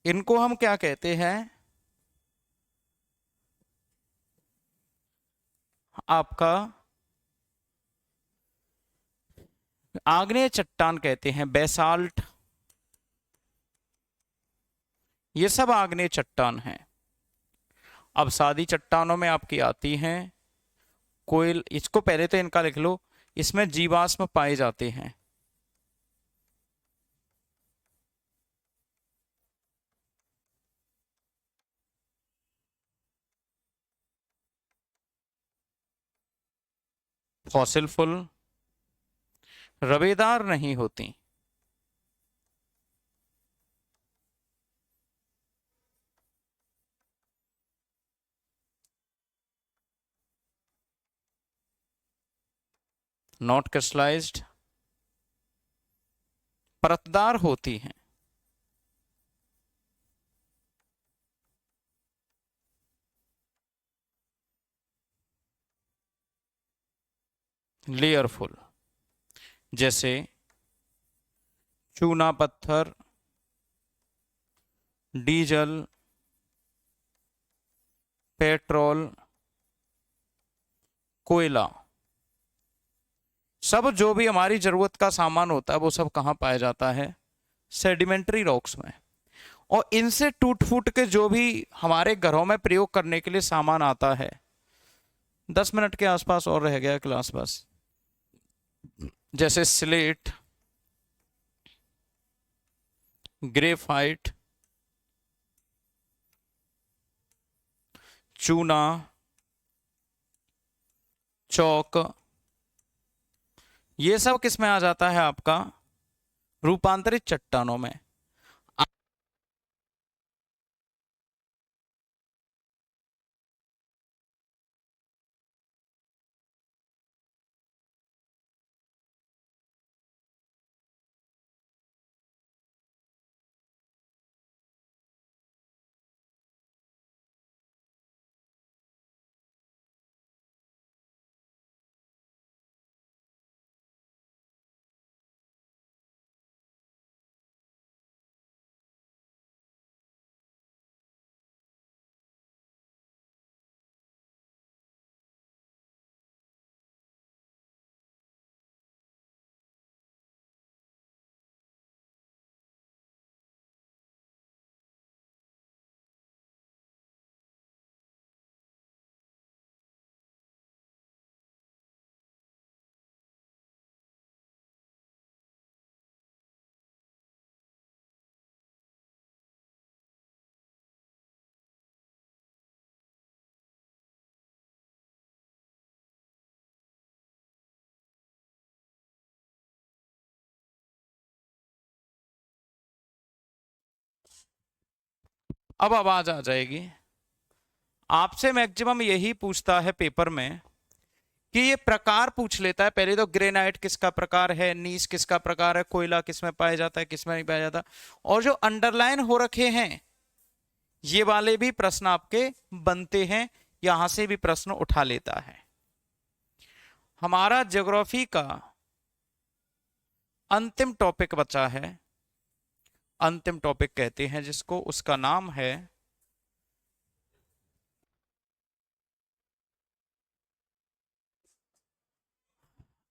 इनको हम क्या कहते हैं? आपका आग्नेय चट्टान कहते हैं, बेसाल्ट। ये सब आग्नेय चट्टान हैं। अवसादी चट्टानों में आपकी आती हैं कोयल। इसको पहले तो इनका लिख लो, इसमें जीवाश्म पाए जाते हैं। फॉसिल फुल रवेदार नहीं होती। नॉट क्रिस्टलाइज्ड, परतदार होती हैं। लेयरफुल, जैसे चूना पत्थर, डीजल, पेट्रोल, कोयला, सब जो भी हमारी जरूरत का सामान होता है वो सब कहाँ पाया जाता है? सेडिमेंट्री रॉक्स में। और इनसे टूट फूट के जो भी हमारे घरों में प्रयोग करने के लिए सामान आता है, 10 मिनट के आसपास और रह गया क्लास बस। जैसे स्लेट, ग्रेफाइट, चूना, चौक, ये सब किस में आ जाता है आपका? रूपांतरित चट्टानों में। अब आवाज आ जाएगी। आपसे मैक्सिमम यही पूछता है पेपर में कि ये प्रकार पूछ लेता है पहले तो, ग्रेनाइट किसका प्रकार है, नीस किसका प्रकार है, कोयला किसमें पाया जाता है, किसमें नहीं पाया जाता। और जो अंडरलाइन हो रखे हैं ये वाले भी प्रश्न आपके बनते हैं, यहां से भी प्रश्न उठा लेता है। हमारा ज्योग्राफी का अंतिम टॉपिक बचा है, अंतिम टॉपिक कहते हैं जिसको, उसका नाम है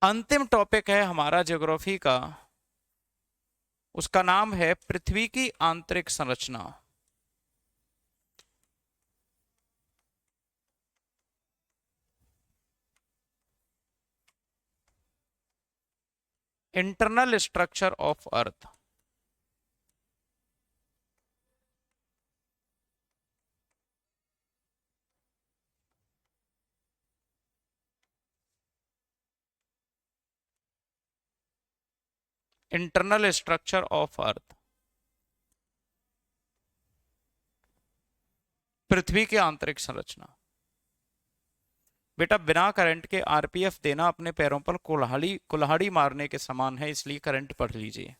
अंतिम टॉपिक है हमारा ज्योग्राफी का, उसका नाम है पृथ्वी की आंतरिक संरचना। Internal structure of earth. Internal structure of earth, पृथ्वी की आंतरिक संरचना। बेटा बिना करंट के आरपीएफ देना अपने पैरों पर कुल्हाड़ी कुल्हाड़ी मारने के समान है, इसलिए करंट पढ़ लीजिए।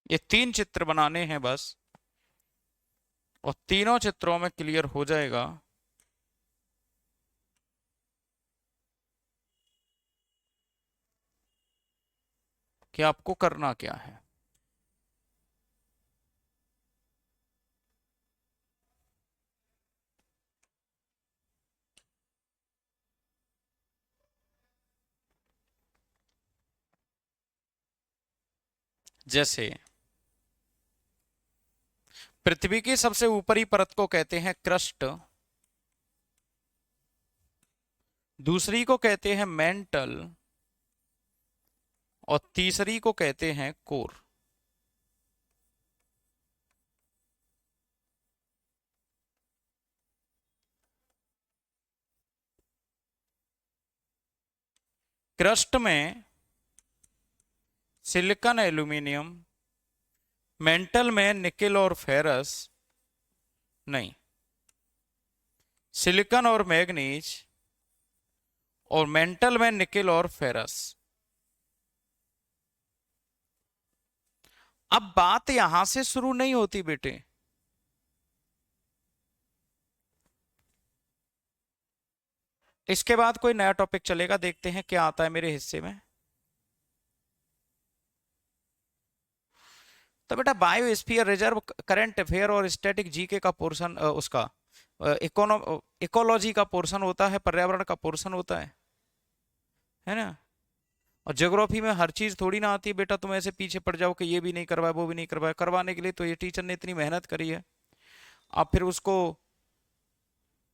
ये 3 चित्र बनाने हैं बस, और तीनों चित्रों में क्लियर हो जाएगा कि आपको करना क्या है। जैसे पृथ्वी की सबसे ऊपरी परत को कहते हैं क्रस्ट, दूसरी को कहते हैं मेंटल, और तीसरी को कहते हैं कोर। क्रस्ट में सिलिकॉन एल्यूमिनियम, मेंटल में निकेल और फेरस, नहीं, सिलिकॉन और मैग्नीज, और मेंटल में निकेल और फेरस। अब बात यहां से शुरू नहीं होती बेटे, इसके बाद कोई नया टॉपिक चलेगा, देखते हैं क्या आता है मेरे हिस्से में। तो बेटा बायोस्फीयर रिजर्व, करंट अफेयर और स्टैटिक जीके का पोर्शन, उसका इकोलॉजी का पोर्शन होता है, पर्यावरण का पोर्शन होता है ना। और ज्योग्राफी में हर चीज थोड़ी ना आती है बेटा, तुम ऐसे पीछे पड़ जाओ कि ये भी नहीं करवाया वो भी नहीं करवाया। करवाने के लिए तो ये टीचर ने इतनी मेहनत करी है, आप फिर उसको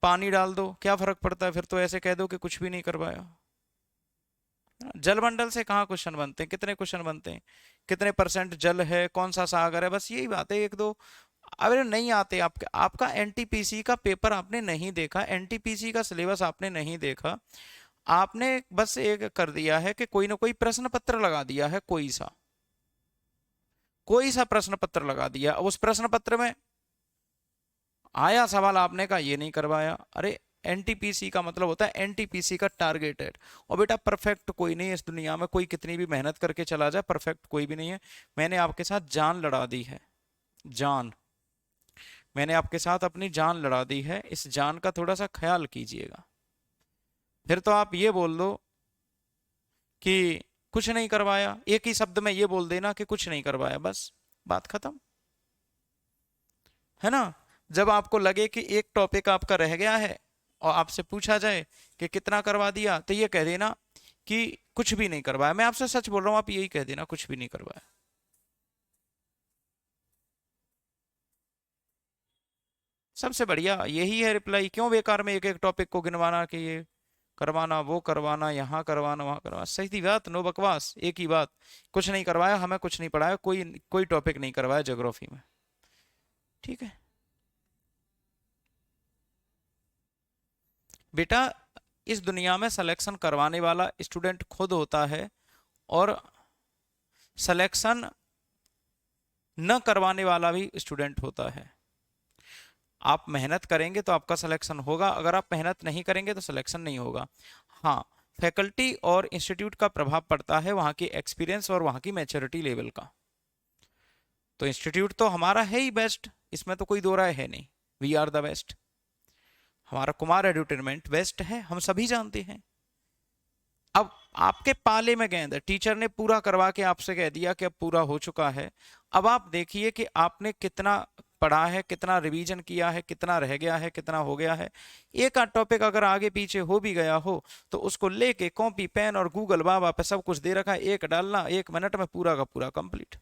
पानी डाल दो, क्या फर्क पड़ता है, फिर तो ऐसे कह दो कि कुछ भी नहीं करवाया। जलमंडल से कहाँ क्वेश्चन बनते हैं, कितने क्वेश्चन बनते हैं, कितने परसेंट जल है, कौन सा सागर है, बस यही बात है एक दो। अरे नहीं आते आपके, आपका एनटीपीसी का पेपर आपने नहीं देखा, एनटीपीसी का सिलेबस आपने नहीं देखा, आपने बस एक कर दिया है कि कोई ना कोई प्रश्न पत्र लगा दिया है, कोई सा प्रश्न पत्र लगा दिया, उस प्रश्न पत्र में आया सवाल, आपने कहा ये नहीं करवाया। अरे एनटीपीसी का मतलब होता है एनटीपीसी का टारगेटेड। और बेटा परफेक्ट कोई नहीं है इस दुनिया में, कोई कितनी भी मेहनत करके चला जाए परफेक्ट कोई भी नहीं है। मैंने आपके साथ जान लड़ा दी है, जान, मैंने आपके साथ अपनी जान लड़ा दी है, इस जान का थोड़ा सा ख्याल कीजिएगा। फिर तो आप ये बोल दो कि कुछ नहीं करवाया, एक ही शब्द में ये बोल देना कि कुछ नहीं करवाया, बस बात खत्म, है ना। जब आपको लगे कि एक टॉपिक आपका रह गया है और आपसे पूछा जाए कि कितना करवा दिया, तो ये कह देना कि कुछ भी नहीं करवाया। मैं आपसे सच बोल रहा हूं, आप यही कह देना कुछ भी नहीं करवाया। सबसे बढ़िया यही है रिप्लाई। क्यों बेकार में एक एक टॉपिक को गिनवाना कि ये करवाना वो करवाना, यहाँ करवाना वहां करवाना। सही बात, नो बकवास, एक ही बात, कुछ नहीं करवाया, हमें कुछ नहीं पढ़ाया, कोई कोई टॉपिक नहीं करवाया ज्योग्राफी में, ठीक है बेटा। इस दुनिया में सिलेक्शन करवाने वाला स्टूडेंट खुद होता है, और सिलेक्शन न करवाने वाला भी स्टूडेंट होता है। आप मेहनत करेंगे तो आपका सिलेक्शन होगा, अगर आप मेहनत नहीं करेंगे तो सिलेक्शन नहीं होगा। हाँ, फैकल्टी और इंस्टीट्यूट का प्रभाव पड़ता है, वहाँ की एक्सपीरियंस और वहाँ की मैच्योरिटी लेवल का। तो इंस्टीट्यूट तो हमारा है ही बेस्ट, इसमें तो कोई दो राय है नहीं, वी आर द बेस्ट। हमारा कुमार एडुटेनमेंट बेस्ट है, हम सभी जानते हैं। अब आपके पाले में गेंद है, टीचर ने पूरा करवा के आपसे कह दिया कि अब पूरा हो चुका है। अब आप देखिए कि आपने कितना पढ़ा है, कितना रिवीजन किया है, कितना रह गया है, कितना हो गया है। एक आध टॉपिक अगर आगे पीछे हो भी गया हो तो उसको लेके कॉपी पेन और गूगल बाबा पे सब कुछ दे रखा है, एक डालना, 1 मिनट में पूरा का पूरा कंप्लीट।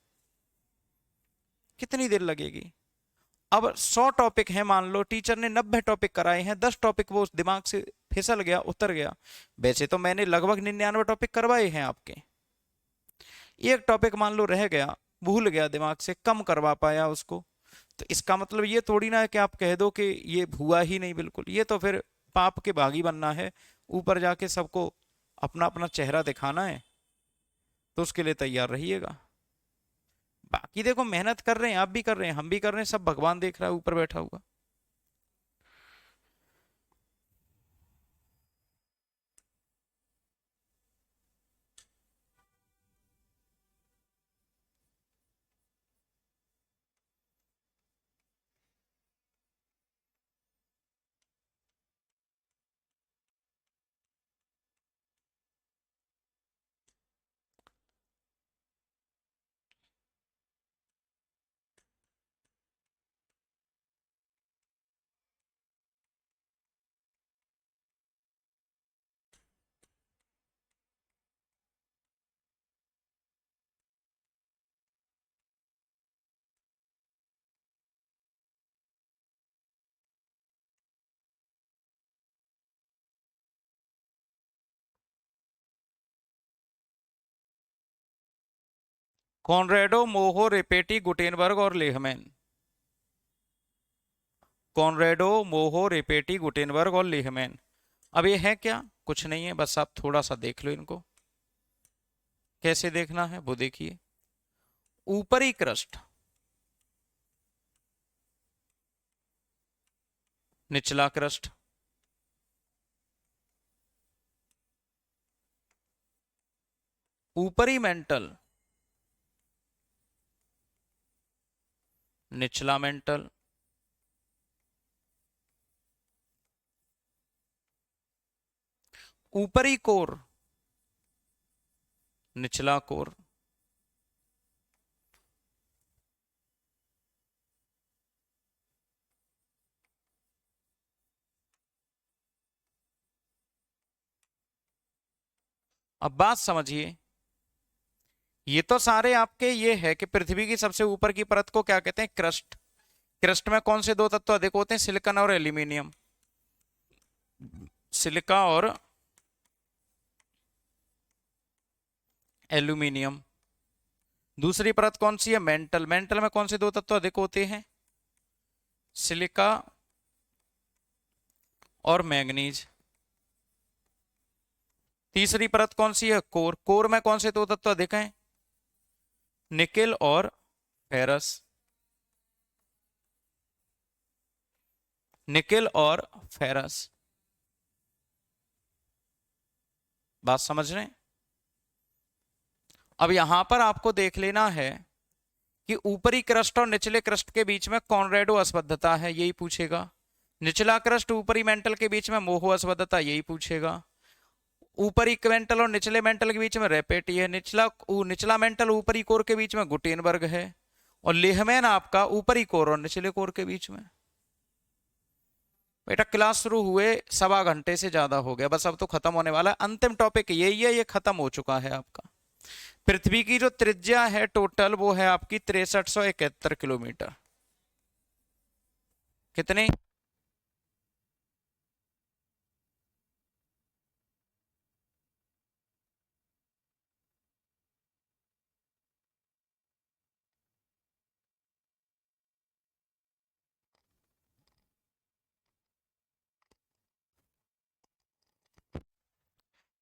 कितनी देर लगेगी। अब 100 टॉपिक हैं, मान लो टीचर ने 90 टॉपिक कराए हैं, 10 टॉपिक वो दिमाग से फिसल गया, उतर गया। वैसे तो मैंने लगभग 99 टॉपिक करवाए हैं आपके, एक टॉपिक मान लो रह गया, भूल गया, दिमाग से कम करवा पाया उसको, तो इसका मतलब ये थोड़ी ना है कि आप कह दो कि ये हुआ ही नहीं। बिल्कुल, ये तो फिर पाप के भागी बनना है, ऊपर जाके सबको अपना अपना चेहरा दिखाना है, तो उसके लिए तैयार रहिएगा। बाकी देखो मेहनत कर रहे हैं, आप भी कर रहे हैं, हम भी कर रहे हैं, सब भगवान देख रहा है ऊपर बैठा हुआ। कॉनरेडो, मोहो, रेपेटी, गुटेनबर्ग और लेहमैन। कॉनरेडो, मोहो, रेपेटी, गुटेनबर्ग और लेहमैन। अब ये है क्या? कुछ नहीं है, बस आप थोड़ा सा देख लो इनको। कैसे देखना है वो देखिए। ऊपरी क्रस्ट, निचला क्रस्ट, ऊपरी मेंटल, निचला मेंटल, ऊपरी कोर, निचला कोर, अब बात समझिए। ये तो सारे आपके ये है कि पृथ्वी की सबसे ऊपर की परत को क्या कहते हैं? क्रस्ट। क्रस्ट में कौन से दो तत्व अधिक होते हैं? सिलिकॉन और एल्यूमिनियम। सिलिका और एल्यूमिनियम। दूसरी परत कौन सी है? मेंटल। मेंटल में कौन से दो तत्व अधिक होते हैं? सिलिका और मैंगनीज। तीसरी परत कौन सी है? कोर। कोर में कौन से दो तत्व अधिक हैं? निकेल और फेरस। निकेल और फेरस। बात समझ रहे हैं? अब यहां पर आपको देख लेना है कि ऊपरी क्रस्ट और निचले क्रस्ट के बीच में कॉनरेडो असबद्धता है, यही पूछेगा। निचला क्रस्ट ऊपरी मेंटल के बीच में मोहो असबद्धता, यही पूछेगा। ऊपरी मेंटल और निचले मेंटल के बीच में रेपेटी है। निचला मेंटल ऊपरी कोर के बीच में गुटेनबर्ग है। और लेहमैन आपका ऊपरी कोर और निचले कोर के बीच में। बेटा क्लास शुरू हुए 1.25 घंटे से ज्यादा हो गया, बस अब तो खत्म होने वाला है। अंतिम टॉपिक यही है, ये खत्म हो चुका है आपका। पृथ्वी की जो त्रिज्या है टोटल, वो है आपकी 6371 किलोमीटर। कितने?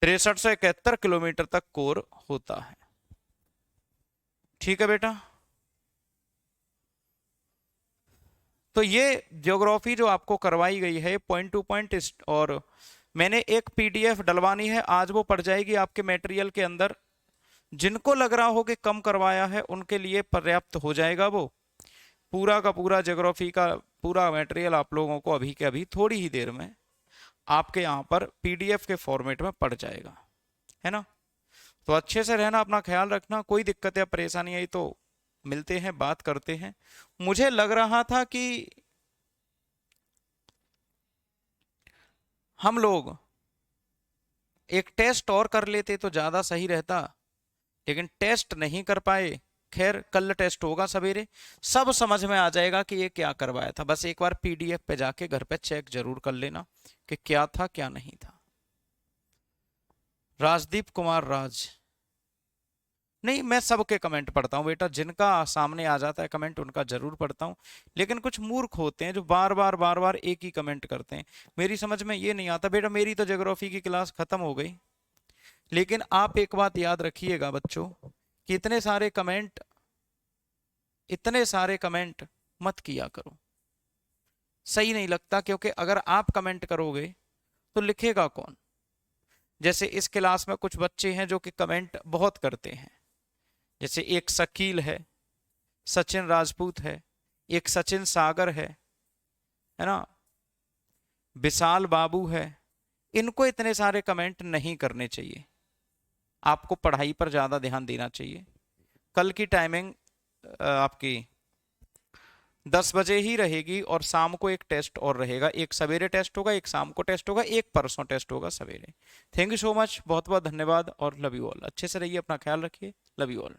6371 किलोमीटर तक कोर होता है। ठीक है बेटा। तो ये ज्योग्राफी जो आपको करवाई गई है पॉइंट टू पॉइंट, और मैंने एक पीडीएफ डलवानी है, आज वो पड़ जाएगी आपके मटेरियल के अंदर। जिनको लग रहा हो कि कम करवाया है उनके लिए पर्याप्त हो जाएगा वो। पूरा का पूरा ज्योग्राफी का पूरा मटेरियल आप लोगों को अभी के अभी थोड़ी ही देर में आपके यहाँ पर पीडीएफ के फॉर्मेट में पड़ जाएगा, है ना। तो अच्छे से रहना, अपना ख्याल रखना। कोई दिक्कत या परेशानी आई तो मिलते हैं, बात करते हैं। मुझे लग रहा था कि हम लोग एक टेस्ट और कर लेते तो ज्यादा सही रहता, लेकिन टेस्ट नहीं कर पाए। खैर कल टेस्ट होगा सवेरे, सब समझ में आ जाएगा कि ये क्या करवाया था। बस एक बार पीडीएफ पे जाके घर पे चेक जरूर कर लेना कि क्या था क्या नहीं था। राजदीप कुमार राज, नहीं मैं सबके कमेंट पढ़ता हूँ बेटा, जिनका सामने आ जाता है कमेंट उनका जरूर पढ़ता हूँ। लेकिन कुछ मूर्ख होते हैं जो बार बार एक ही कमेंट करते हैं, मेरी समझ में ये नहीं आता। बेटा मेरी तो ज्योग्राफी की क्लास खत्म हो गई, लेकिन आप एक बात याद रखिएगा बच्चों कि इतने सारे कमेंट मत किया करो, सही नहीं लगता। क्योंकि अगर आप कमेंट करोगे तो लिखेगा कौन? जैसे इस क्लास में कुछ बच्चे हैं जो कि कमेंट बहुत करते हैं, जैसे एक शकील है, सचिन राजपूत है, एक सचिन सागर है ना, विशाल बाबू है। इनको इतने सारे कमेंट नहीं करने चाहिए, आपको पढ़ाई पर ज्यादा ध्यान देना चाहिए। कल की टाइमिंग आपकी 10 बजे ही रहेगी, और शाम को एक टेस्ट और रहेगा। एक सवेरे टेस्ट होगा, एक शाम को टेस्ट होगा, एक परसों टेस्ट होगा सवेरे। थैंक यू सो मच, बहुत बहुत धन्यवाद और लव यू ऑल। अच्छे से रहिए, अपना ख्याल रखिए, लव यू ऑल।